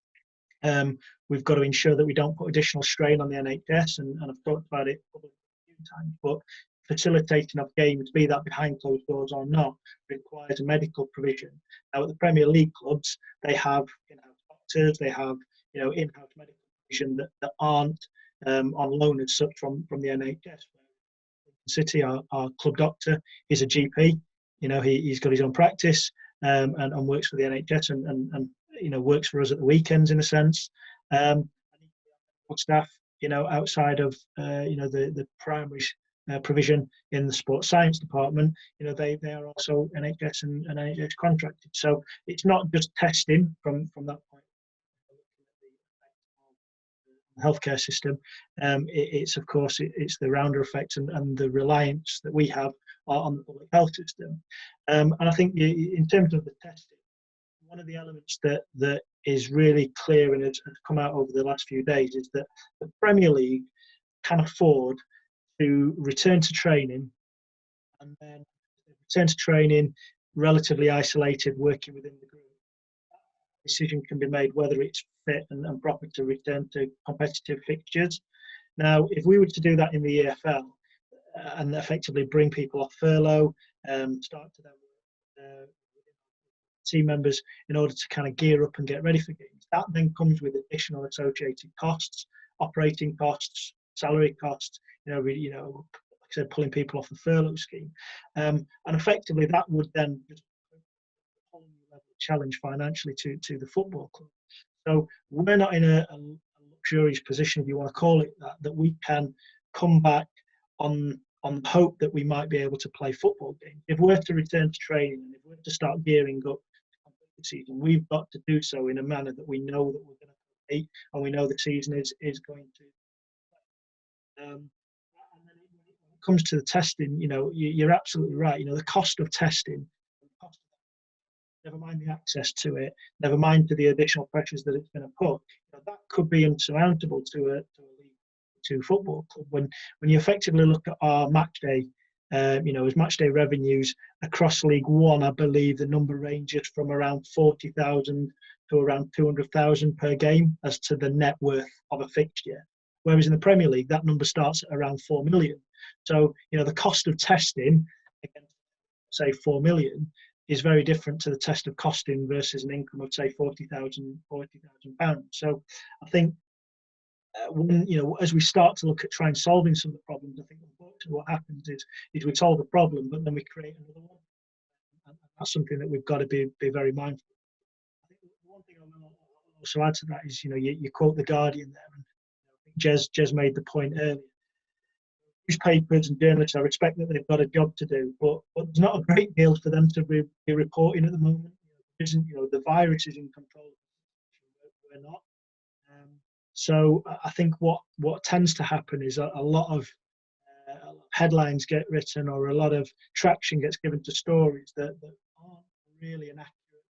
[SPEAKER 3] we've got to ensure that we don't put additional strain on the NHS, and I've talked about it a few times, but facilitating of games, be that behind closed doors or not, requires a medical provision. Now at the Premier League clubs, they have in-house doctors, they have in-house medical provision that aren't on loan as such from the NHS. City, our club doctor, is a GP. He's got his own practice and works for the NHS and works for us at the weekends in a sense. Staff, outside of the primary provision in the sports science department, they are also NHS and NHS contracted. So it's not just testing from that point. healthcare system. It's of course it's the rounder effect and the reliance that we have on the public health system. And I think in terms of the testing, one of the elements that is really clear and has come out over the last few days is that the Premier League can afford to return to training, and then return to training relatively isolated, working within the group. Decision can be made whether it's fit and proper to return to competitive fixtures. Now, if we were to do that in the EFL and effectively bring people off furlough, start to then team members in order to kind of gear up and get ready for games, that then comes with additional associated costs, operating costs, salary costs. Like I said, pulling people off the furlough scheme, and effectively that would then just challenge financially to the football club. So we're not in a luxurious position, if you want to call it that we can come back on the hope that we might be able to play football games. If we're to return to training and if we're to start gearing up the season, we've got to do so in a manner that we know that we're going to compete and we know the season is going to. And then when it comes to the testing, you're absolutely right. The cost of testing, never mind the access to it, never mind to the additional pressures that it's going to put, that could be insurmountable to a League Two football club. When you effectively look at our match day, as match day revenues across League One, I believe the number ranges from around 40,000 to around 200,000 per game as to the net worth of a fixture. Whereas in the Premier League, that number starts at around 4 million. So, the cost of testing, against, say, 4 million, is very different to the test of costing versus an income of, say, £40,000. So I think when, as we start to look at trying solving some of the problems, I think unfortunately what happens is we solve the problem, but then we create another one. And that's something that we've got to be very mindful of. I think the one thing I'll also add to that is, you quote The Guardian there, and Jez made the point earlier. Newspapers and journalists, I respect that they've got a job to do, but there's not a great deal for them to be reporting at the moment. The virus is in control. We're not. So I think what tends to happen is a lot of headlines get written or a lot of traction gets given to stories that aren't really an accurate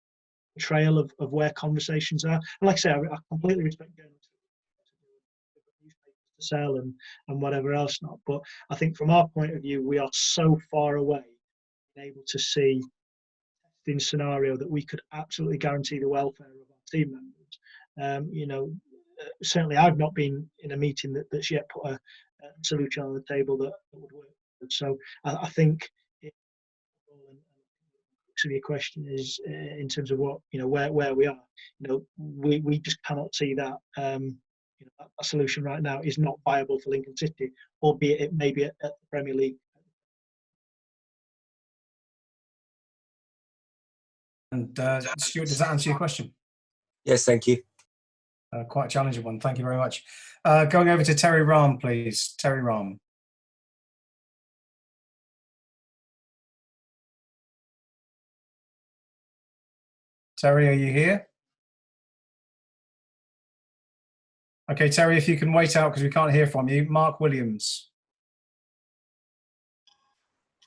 [SPEAKER 3] portrayal of where conversations are. And like I say, I completely respect journalists to sell and whatever else not. But I think from our point of view, we are so far away being able to see in scenario that we could absolutely guarantee the welfare of our team members. Certainly I've not been in a meeting that's yet put a solution on the table that would work. So I think your question is in terms of what where we are. We just cannot see that. A solution right now is not viable for Lincoln City, albeit it may be at the Premier League.
[SPEAKER 1] And Stuart, does that answer your question?
[SPEAKER 12] Yes, thank you.
[SPEAKER 1] Quite a challenging one. Thank you very much. Going over to Terry Rahm, please. Terry Rahm. Terry, are you here? Okay, Terry, if you can wait out because we can't hear from you. Mark Williams.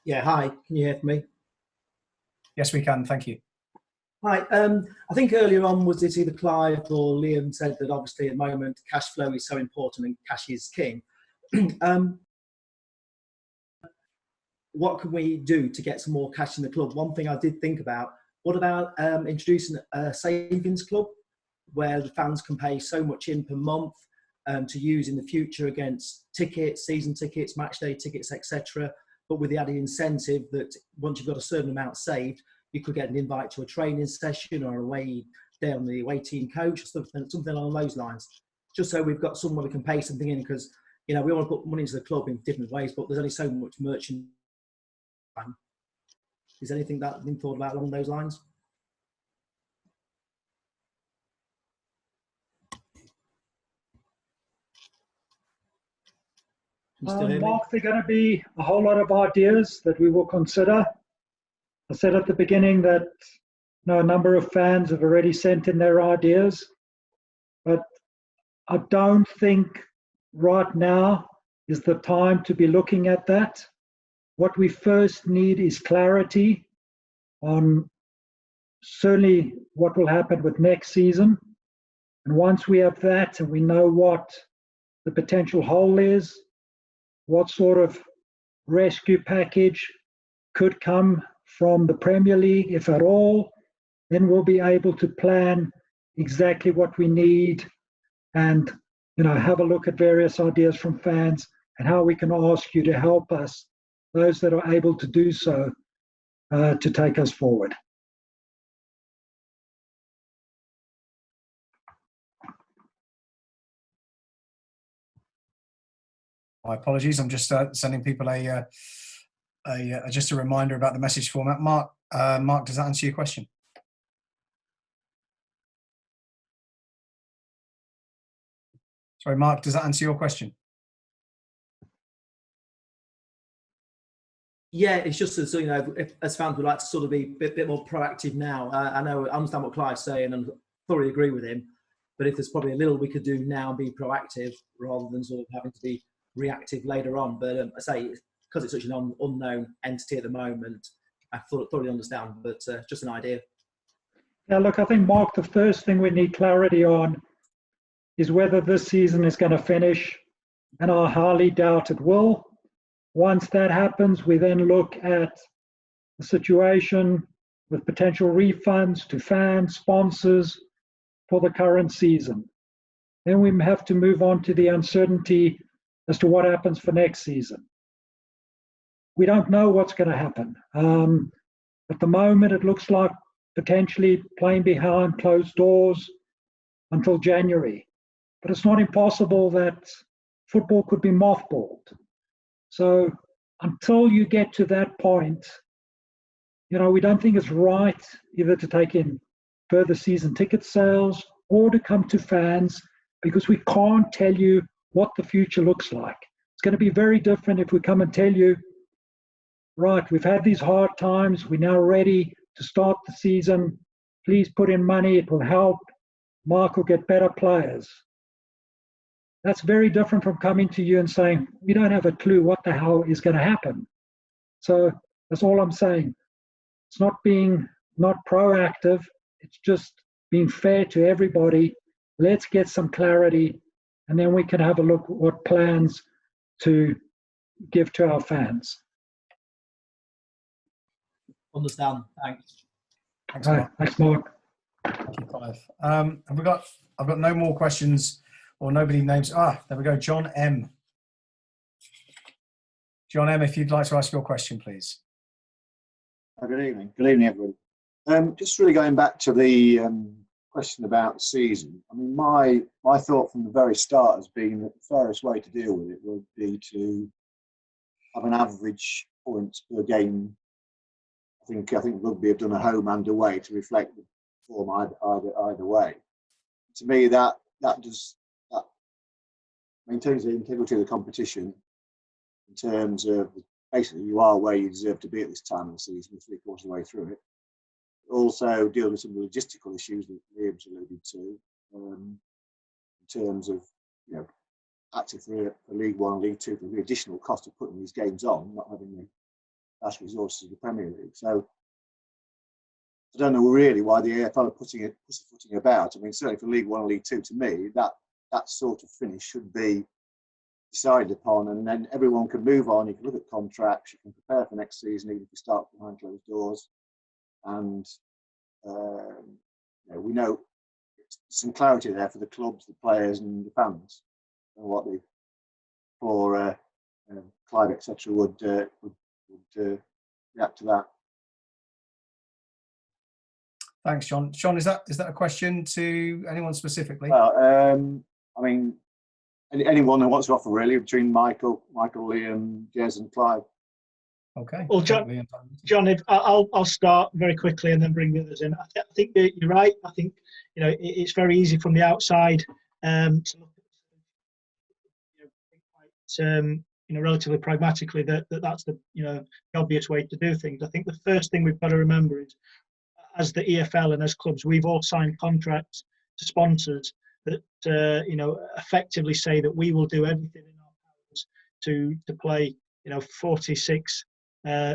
[SPEAKER 13] Yeah, hi. Can you hear me?
[SPEAKER 1] Yes, we can. Thank you.
[SPEAKER 13] Hi. I think earlier on was it either Clive or Liam said that obviously at the moment cash flow is so important and cash is king. What can we do to get some more cash in the club? One thing I did think about, what about introducing a savings club where the fans can pay so much in per month to use in the future against tickets, season tickets, match day tickets, etc. But with the added incentive that once you've got a certain amount saved, you could get an invite to a training session or a away day on the away team coach or something along those lines. Just so we've got somewhere we can pay something in, because we want to put money into the club in different ways, but there's only so much merchant. Is anything that been thought about along those lines?
[SPEAKER 2] Mark, there are going to be a whole lot of ideas that we will consider. I said at the beginning that a number of fans have already sent in their ideas, but I don't think right now is the time to be looking at that. What we first need is clarity on certainly what will happen with next season. And once we have that and we know what the potential hole is, what sort of rescue package could come from the Premier League, if at all, then we'll be able to plan exactly what we need and, you know, have a look at various ideas from fans and how we can ask you to help us, those that are able to do so, to take us forward.
[SPEAKER 1] My apologies. I'm just sending people just a reminder about the message format. Mark, does that answer your question? Sorry, Mark, does that answer your question?
[SPEAKER 13] Yeah, it's just as, you know, as fans would like to sort of be a bit more proactive now. I understand what Clive's saying and thoroughly agree with him. But if there's probably a little we could do now and be proactive rather than sort of having to be reactive later on. But I say, because it's such an unknown entity at the moment, I thoroughly understand, but just an idea.
[SPEAKER 2] Yeah, look, I think, Mark, the first thing we need clarity on is whether this season is going to finish, and I highly doubt it will. Once that happens, we then look at the situation with potential refunds to fans, sponsors for the current season. Then we have to move on to the uncertainty as to what happens for next season. We don't know what's going to happen. At the moment, it looks like potentially playing behind closed doors until January. But it's not impossible that football could be mothballed. So until you get to that point, you know, we don't think it's right either to take in further season ticket sales or to come to fans, because we can't tell you what the future looks like. It's going to be very different if we come and tell you, right, we've had these hard times, we're now ready to start the season, please put in money, it will help, Mark will get better players. That's very different from coming to you and saying, we don't have a clue what the hell is going to happen. So that's all I'm saying. It's not being not proactive, it's just being fair to everybody. Let's get some clarity, and then we can have a look at what plans to give to our fans.
[SPEAKER 13] Understand. Thanks.
[SPEAKER 1] Thanks, Mark.
[SPEAKER 2] Right, thanks, Mark.
[SPEAKER 1] Thank you, Clive. I've got no more questions, or nobody names. There we go. John M. John M, if you'd like to ask your question, please.
[SPEAKER 14] Good evening. Good evening, everyone. Just really going back to the question about the season. I mean, my thought from the very start has been that the fairest way to deal with it would be to have an average points per game. I think rugby have done a home and away to reflect the form either way. To me, that maintains the integrity of the competition in terms of basically you are where you deserve to be at this time of the season, 3/4 of the way through it. Also deal with some of the logistical issues that Liam's alluded to in terms of, you know, actually for League One, League Two, the additional cost of putting these games on, not having the vast resources of the Premier League. So I don't know really why the AFL are pussyfooting about. I mean, certainly for League One and League Two, to me, that sort of finish should be decided upon, and then everyone can move on. You can look at contracts, you can prepare for next season, even if you start behind closed doors. And you know, we know some clarity there for the clubs, the players, and the fans, and what the poor Clive, etc., would react to that.
[SPEAKER 1] Thanks, John. Sean, is that a question to anyone specifically?
[SPEAKER 14] Well, I mean, anyone who wants to offer, really, between Michael, Liam, Jez, and Clive.
[SPEAKER 1] Okay.
[SPEAKER 3] Well, John, I'll start very quickly and then bring the others in. I think that you're right. I think, you know, it's very easy from the outside to look at, you know, relatively pragmatically that's the, you know, the obvious way to do things. I think the first thing we've got to remember is, as the EFL and as clubs, we've all signed contracts to sponsors that effectively say that we will do everything in our powers to play 46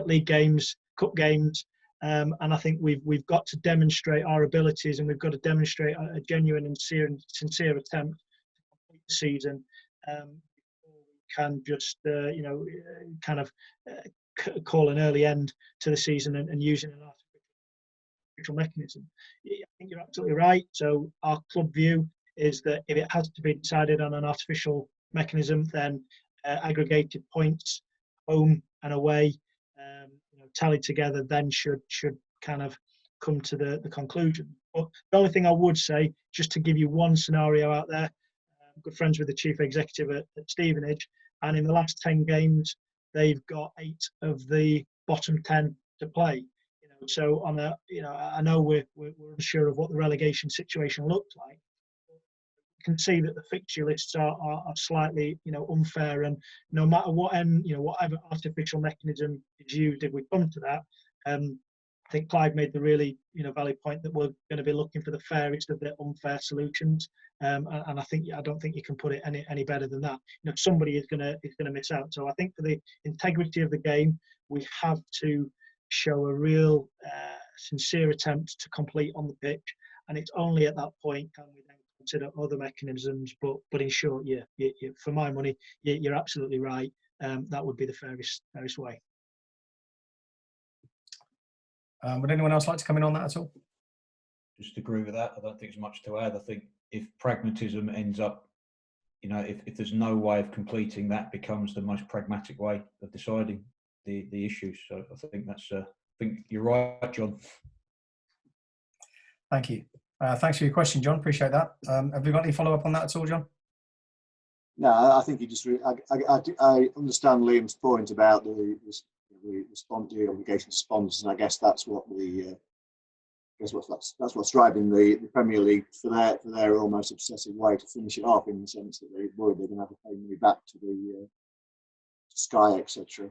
[SPEAKER 3] league games, cup games, and I think we've got to demonstrate our abilities, and we've got to demonstrate a genuine and sincere attempt to complete the season before we can just call an early end to the season and using an artificial mechanism. I think you're absolutely right. So our club view is that if it has to be decided on an artificial mechanism, then aggregated points, home and away, tallied together, then should kind of come to the conclusion. But the only thing I would say, just to give you one scenario out there, I'm good friends with the chief executive at Stevenage, and in the last 10 games, they've got 8 of the bottom 10 to play. So on a, I know we're unsure of what the relegation situation looked like. You can see that the fixture lists are slightly, unfair, and no matter whatever artificial mechanism is used, if we come to that, I think Clive made the really, valid point that we're going to be looking for the fairest of the unfair solutions, and I don't think you can put it any better than that. Somebody is going to miss out. So I think for the integrity of the game, we have to show a real sincere attempt to complete on the pitch, and it's only at that point can we then consider other mechanisms. But in short, for my money, you're absolutely right. That would be the fairest way.
[SPEAKER 1] Would anyone else like to come in on that at all?
[SPEAKER 5] Just agree with that. I don't think there's much to add. I think if pragmatism ends up, if there's no way of completing, that becomes the most pragmatic way of deciding the issues. So I think I think you're right, John.
[SPEAKER 1] Thank you. Thanks for your question, John. Appreciate that. Have you got any follow up on that at all, John?
[SPEAKER 14] No, I think you just. I understand Liam's point about the obligation to sponsors, and I guess that's what that's what's driving the Premier League for their almost obsessive way to finish it off, in the sense that they're worried they're going to have to pay money back to the to Sky, etc.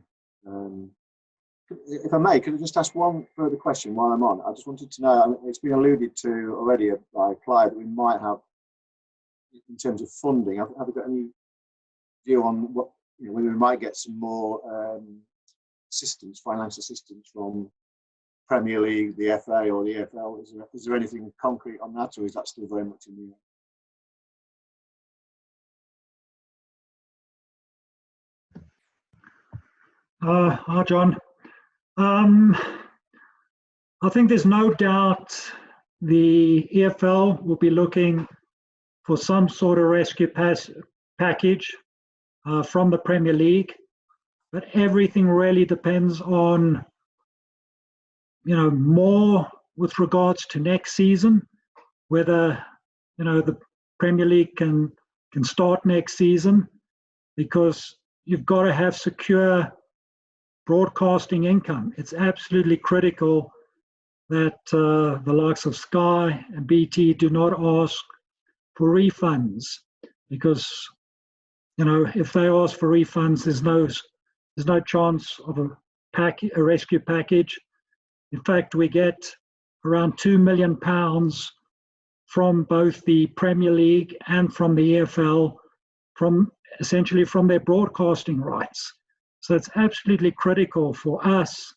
[SPEAKER 14] If I may, could I just ask one further question while I'm on? I just wanted to know, it's been alluded to already by Clive that we might have, in terms of funding, have we got any view on what, when we might get some more assistance, financial assistance from Premier League, the FA or the EFL? Is there anything concrete on that, or is that still very much in the air?
[SPEAKER 2] Hi, John. I think there's no doubt the EFL will be looking for some sort of rescue package from the Premier League, but everything really depends on, more with regards to next season, whether, the Premier League can start next season, because you've got to have secure broadcasting income. It's absolutely critical that the likes of Sky and BT do not ask for refunds, because if they ask for refunds, there's no chance of a rescue package. In fact, we get around £2 million from both the Premier League and from the EFL, essentially from their broadcasting rights. So it's absolutely critical for us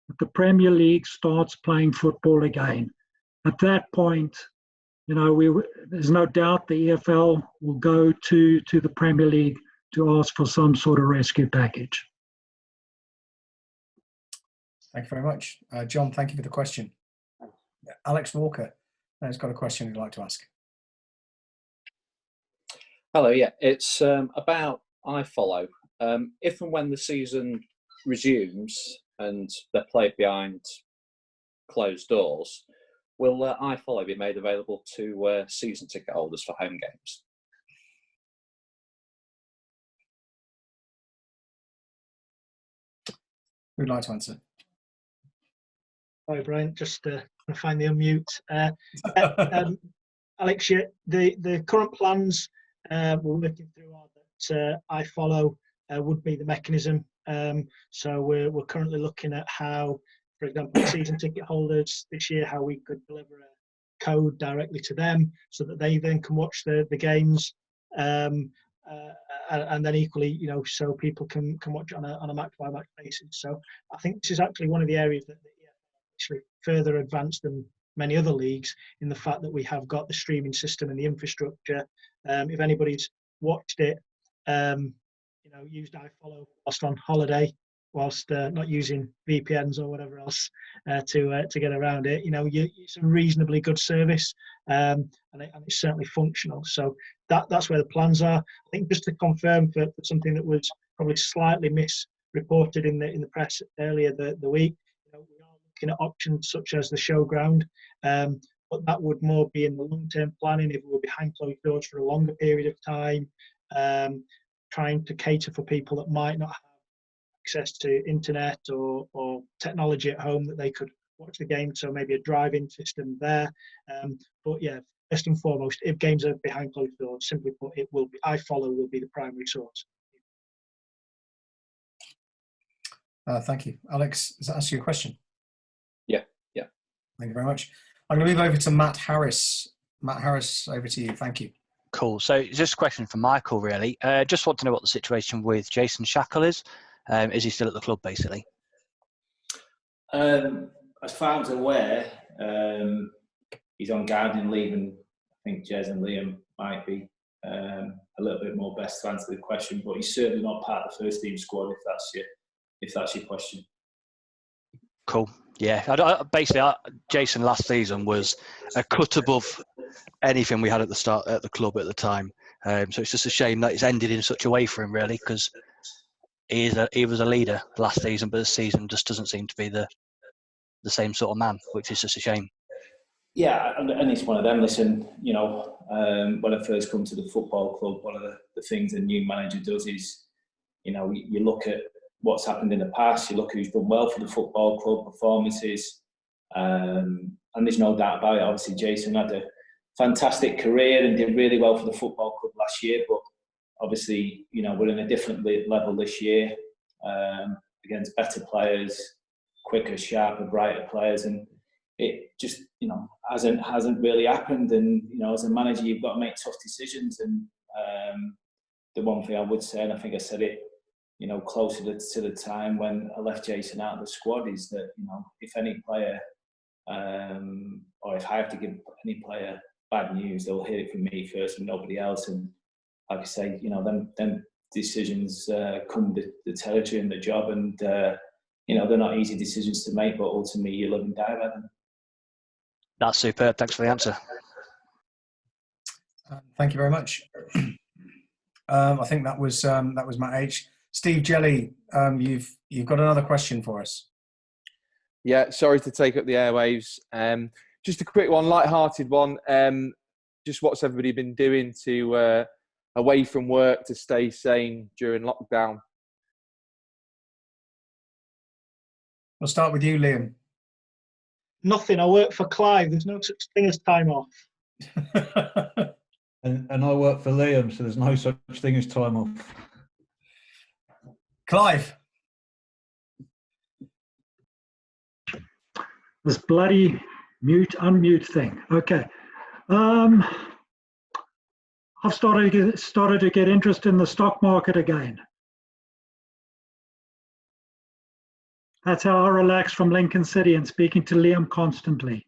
[SPEAKER 2] that the Premier League starts playing football again. At that point, there's no doubt the EFL will go to the Premier League to ask for some sort of rescue package.
[SPEAKER 1] Thank you very much. John, thank you for the question. Alex Walker has got a question he'd like to ask.
[SPEAKER 15] Hello, yeah, it's about iFollow. If and when the season resumes and they're played behind closed doors, will iFollow be made available to season ticket holders for home games?
[SPEAKER 1] Who'd like to answer?
[SPEAKER 3] Hi, Brian. Just to find the unmute. Alex, the current plans we're working through are that iFollow would be the mechanism. So we're currently looking at how, for example, season ticket holders this year, how we could deliver code directly to them so that they then can watch the games. And then equally, you know, so people can watch it on a match by match basis. So I think this is actually one of the areas that actually further advanced than many other leagues in the fact that we have got the streaming system and the infrastructure. If anybody's watched it, you know, used iFollow whilst on holiday, whilst not using VPNs or whatever else to get around it, you know, it's a reasonably good service, and it's certainly functional. So that's where the plans are. I think just to confirm for something that was probably slightly misreported in the press earlier the week, you know, we are looking at options such as the showground, but that would more be in the long-term planning if we were behind closed doors for a longer period of time, trying to cater for people that might not have access to internet or technology at home that they could watch the game, so maybe a drive-in system there. But yeah, first and foremost, if games are behind closed doors, simply put, it will be iFollow will be the primary source.
[SPEAKER 1] Thank you. Alex, does that answer your question?
[SPEAKER 15] Yeah.
[SPEAKER 1] Thank you very much. I'm going to move over to Matt Harris. Matt Harris, over to you. Thank you.
[SPEAKER 16] Cool. So just a question for Michael, really. Just want to know what the situation with Jason Shackle is. Is he still at the club, basically?
[SPEAKER 4] As far as I'm aware, he's on gardening leave, and I think Jez and Liam might be a little bit more best to answer the question. But he's certainly not part of the first team squad. If that's your question.
[SPEAKER 16] Cool. Yeah. Jason last season was a cut above anything we had at the start at the club at the time. So it's just a shame that it's ended in such a way for him, really, because he was a leader last season, but this season just doesn't seem to be the same sort of man, which is just a shame.
[SPEAKER 4] Yeah, and it's one of them. Listen, you know, when I first come to the football club, one of the things a new manager does is, you know, you look at what's happened in the past, you look at who's done well for the football club, performances, and there's no doubt about it. Obviously, Jason had a fantastic career and did really well for the football club last year, but obviously, you know, we're in a different level this year, against better players, quicker, sharper, brighter players, and it just, you know, hasn't really happened. And, you know, as a manager, you've got to make tough decisions. And the one thing I would say, and I think I said it, you know, closer to the time when I left Jason out of the squad, is that, you know, if any player, or if I have to give any player bad news, they'll hear it from me first and nobody else. And like I say, you know, them decisions come with the territory and the job, and you know, they're not easy decisions to make, but ultimately you live and die by them.
[SPEAKER 16] That's superb. Thanks for the answer.
[SPEAKER 1] Thank you very much. I think that was Matt H. Steve Jelly, you've got another question for us.
[SPEAKER 17] Yeah, sorry to take up the airwaves. Just a quick one, light-hearted one. Just what's everybody been doing to away from work to stay sane during lockdown?
[SPEAKER 1] We'll start with you, Liam.
[SPEAKER 3] Nothing. I work for Clive. There's no such thing as time off.
[SPEAKER 5] and I work for Liam, so there's no such thing as time off.
[SPEAKER 1] Clive.
[SPEAKER 2] This bloody unmute thing. Okay. I've started to get interest in the stock market again. That's how I relax from Lincoln City and speaking to Liam constantly.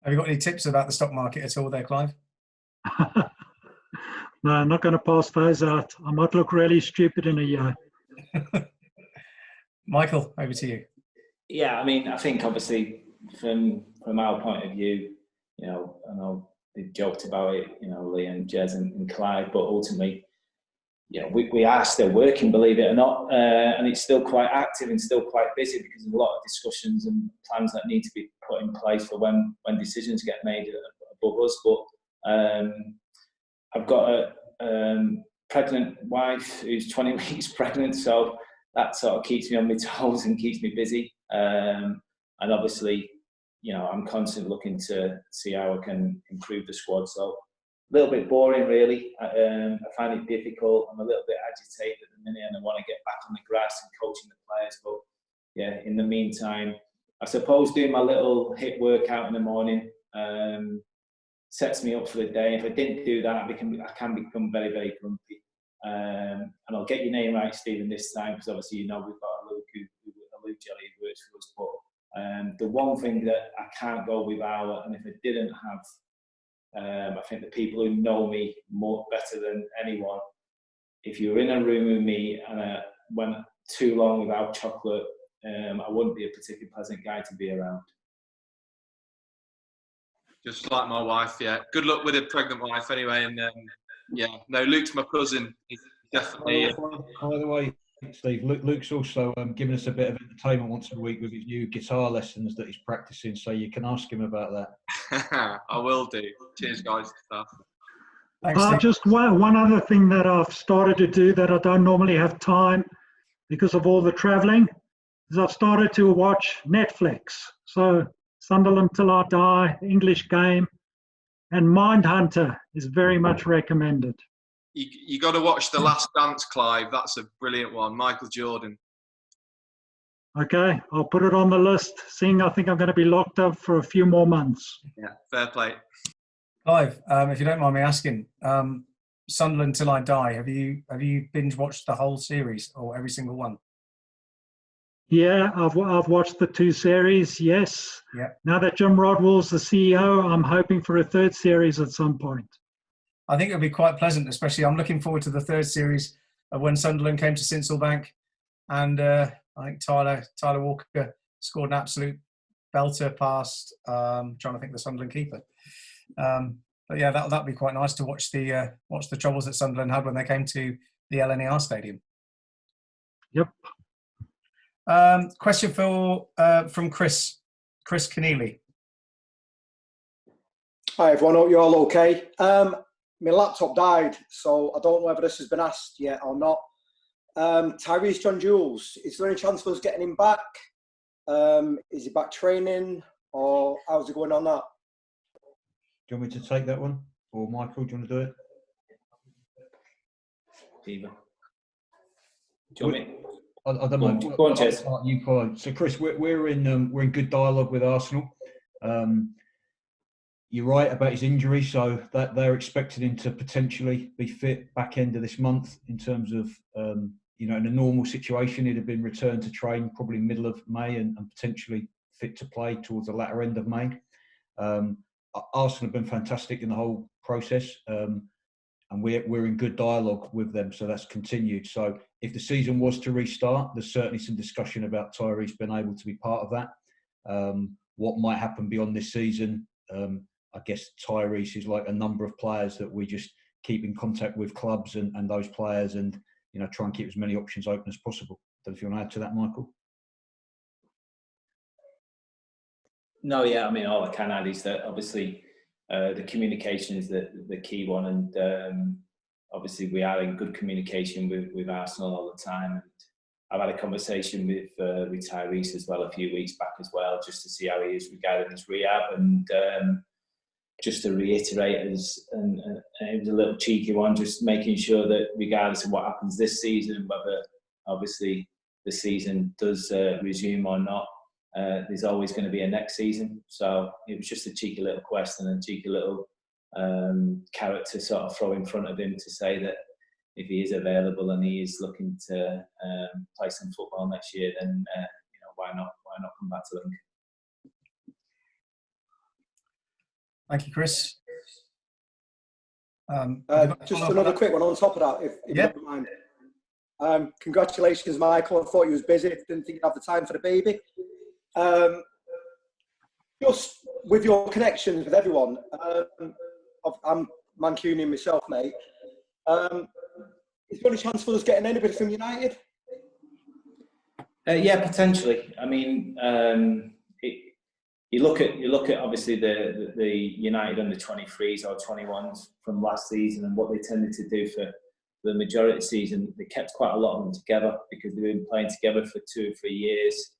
[SPEAKER 1] Have you got any tips about the stock market at all there, Clive?
[SPEAKER 2] No, I'm not going to pass those out. I might look really stupid in a year.
[SPEAKER 1] Michael, over to you.
[SPEAKER 4] Yeah, I mean, I think obviously from our point of view, you know, I know they joked about it, you know, Liam, Jez and Clive, but ultimately, you know, we are still working, believe it or not, and it's still quite active and still quite busy because there's a lot of discussions and plans that need to be put in place for when decisions get made above us. But I've got a pregnant wife who's 20 weeks pregnant, so that sort of keeps me on my toes and keeps me busy. And obviously, you know, I'm constantly looking to see how I can improve the squad. So a little bit boring, really. I find it difficult. I'm a little bit agitated at the minute, and I want to get back on the grass and coaching the players. But yeah, in the meantime, I suppose doing my little HIIT workout in the morning sets me up for the day. If I didn't do that, I can become very, very grumpy. And I'll get your name right, Stephen, this time, because obviously we've got a Luke Jelly who works for us. But the one thing that I can't go without, and if I didn't have, I think the people who know me better than anyone, if you're in a room with me and I went too long without chocolate, I wouldn't be a particularly pleasant guy to be around.
[SPEAKER 6] Just like my wife, yeah. Good luck with a pregnant wife, anyway. And yeah, no, Luke's my cousin. He's definitely.
[SPEAKER 5] By the way, Steve, Luke's also giving us a bit of entertainment once a week with his new guitar lessons that he's practicing. So you can ask him about that.
[SPEAKER 6] I will do. Cheers, guys.
[SPEAKER 2] Just one other thing that I've started to do that I don't normally have time because of all the travelling is I've started to watch Netflix. So Sunderland Till I Die, English Game, and Mindhunter is very much recommended.
[SPEAKER 6] You got to watch The Last Dance, Clive. That's a brilliant one. Michael Jordan.
[SPEAKER 2] Okay, I'll put it on the list, seeing I think I'm going to be locked up for a few more months.
[SPEAKER 6] Yeah, fair play.
[SPEAKER 1] Clive, if you don't mind me asking, Sunderland Till I Die, have you binge watched the whole series or every single one?
[SPEAKER 2] Yeah, I've watched the 2 series, yes.
[SPEAKER 1] Yeah.
[SPEAKER 2] Now that Jim Rodwell's the CEO, I'm hoping for a 3rd series at some point.
[SPEAKER 1] I think it'll be quite pleasant, especially I'm looking forward to the 3rd series of when Sunderland came to Sincilbank, and I think Tyler Walker scored an absolute belter past trying to think the Sunderland keeper. But yeah, that'll be quite nice to watch the troubles that Sunderland had when they came to the LNER Stadium.
[SPEAKER 2] Yep.
[SPEAKER 1] Question from Chris Keneally.
[SPEAKER 18] Hi everyone, hope you're all okay. My laptop died, so I don't know whether this has been asked yet or not. Tyrese John Jules, is there any chance of us getting him back? Is he back training, or how's it going on that?
[SPEAKER 5] Do you want me to take that one? Or Michael, do you want to do it?
[SPEAKER 4] Either. Do you want me?
[SPEAKER 5] I don't know.
[SPEAKER 4] Go on, Jez.
[SPEAKER 5] You call. So, Chris, we're in good dialogue with Arsenal. You're right about his injury, so that they're expecting him to potentially be fit back end of this month. In terms of in a normal situation, he'd have been returned to train probably middle of May and potentially fit to play towards the latter end of May. Arsenal have been fantastic in the whole process, and we're in good dialogue with them, so that's continued. So if the season was to restart, there's certainly some discussion about Tyrese being able to be part of that. What might happen beyond this season, I guess Tyrese is like a number of players that we just keep in contact with clubs and those players, and try and keep as many options open as possible. Don't know if you want to add to that, Michael.
[SPEAKER 4] No, yeah, I mean, all I can add is that obviously the communication is the key one, and obviously we are in good communication with Arsenal all the time. And I've had a conversation with Tyrese as well a few weeks back as well, just to see how he is regarding his rehab, and just to reiterate, and it was a little cheeky one, just making sure that regardless of what happens this season, whether obviously the season does resume or not, there's always going to be a next season. So it was just a cheeky little question and a cheeky little carrot to sort of throw in front of him to say that if he is available and he is looking to play some football next year, then why not come back to Lincoln?
[SPEAKER 1] Thank you, Chris.
[SPEAKER 18] Just another quick one on top of that, if you don't mind. Congratulations, Michael. I thought you was busy. Didn't think you'd have the time for the baby. Just with your connections with everyone, I'm Mancunian myself, mate. Is there any chance for us getting anybody from United?
[SPEAKER 4] Yeah, potentially. I mean, you look at obviously the United under 23s or 21s from last season, and what they tended to do for the majority of the season. They kept quite a lot of them together because they've been playing together for 2 or 3 years,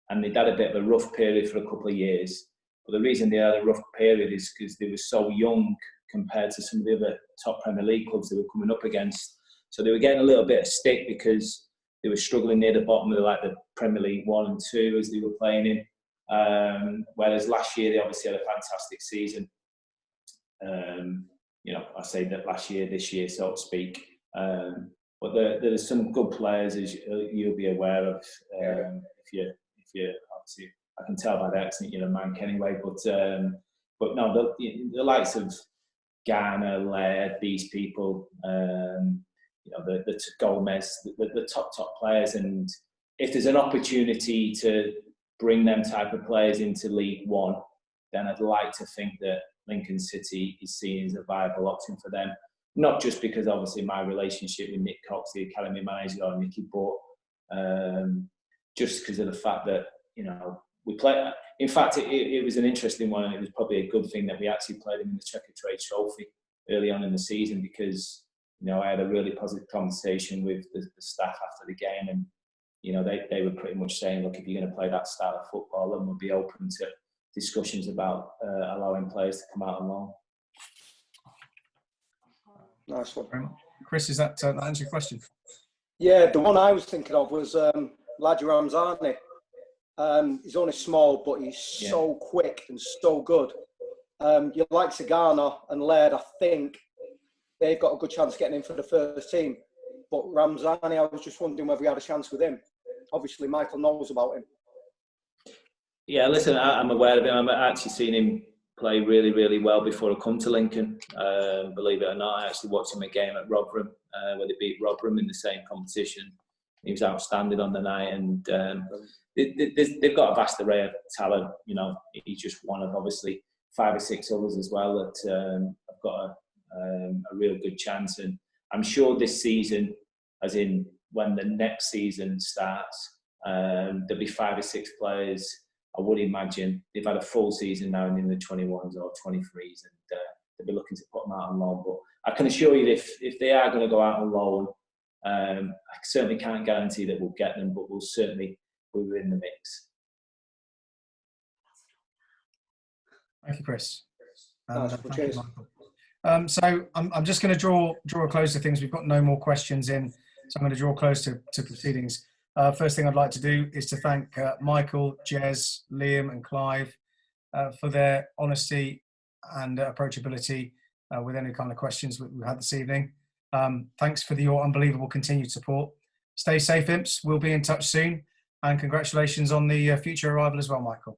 [SPEAKER 4] and they'd had a bit of a rough period for a couple of years. But the reason they had a rough period is because they were so young compared to some of the other top Premier League clubs they were coming up against. So they were getting a little bit of stick because they were struggling near the bottom of the Premier League 1 and 2 as they were playing in. Whereas last year they obviously had a fantastic season. You know, I say that last year, this year, so to speak. But there's some good players, as you'll be aware of. If you obviously, I can tell by the accent you're a Manc anyway. But no, the likes of Garner, Laird, these people, you know, the Gomez, the top players. And if there's an opportunity to bring them type of players into League One, then I'd like to think that Lincoln City is seen as a viable option for them. Not just because obviously my relationship with Nick Cox, the academy manager, or Nicky, but just because of the fact that, you know, we play. In fact, it was an interesting one, and it was probably a good thing that we actually played him in the Checker Trade Trophy early on in the season, because, you know, I had a really positive conversation with the staff after the game, and, you know, they were pretty much saying, look, if you're going to play that style of football, then we'll be open to discussions about allowing players to come out on loan.
[SPEAKER 18] Nice one.
[SPEAKER 1] Chris, is that answer your question?
[SPEAKER 18] Yeah, the one I was thinking of was Ladji Ramzani. He's only small, but he's so quick and so good. You like Sagana and Laird, I think they've got a good chance of getting in for the first team. But Ramzani, I was just wondering whether we had a chance with him. Obviously, Michael knows about him.
[SPEAKER 4] Yeah, listen, I'm aware of him. I've actually seen him play really, really well before I come to Lincoln. Believe it or not, I actually watched him a game at Rotherham, where they beat Rotherham in the same competition. He was outstanding on the night, and they've got a vast array of talent. You know, he's just one of obviously 5 or 6 others as well that have got a real good chance. And I'm sure this season, as in when the next season starts, there'll be 5 or 6 players. I would imagine they've had a full season now in the 21s or 23s, and they'll be looking to put them out on loan. But I can assure you, if they are going to go out on loan, I certainly can't guarantee that we'll get them, but we'll certainly be in the mix.
[SPEAKER 1] Thank you, Chris.
[SPEAKER 18] Thank you,
[SPEAKER 1] Michael. So I'm just going to draw a close to things. We've got no more questions in, so I'm going to draw close to proceedings. First thing I'd like to do is to thank Michael, Jez, Liam and Clive for their honesty and approachability with any kind of questions we had this evening. Thanks for your unbelievable continued support. Stay safe, Imps. We'll be in touch soon. And congratulations on the future arrival as well, Michael.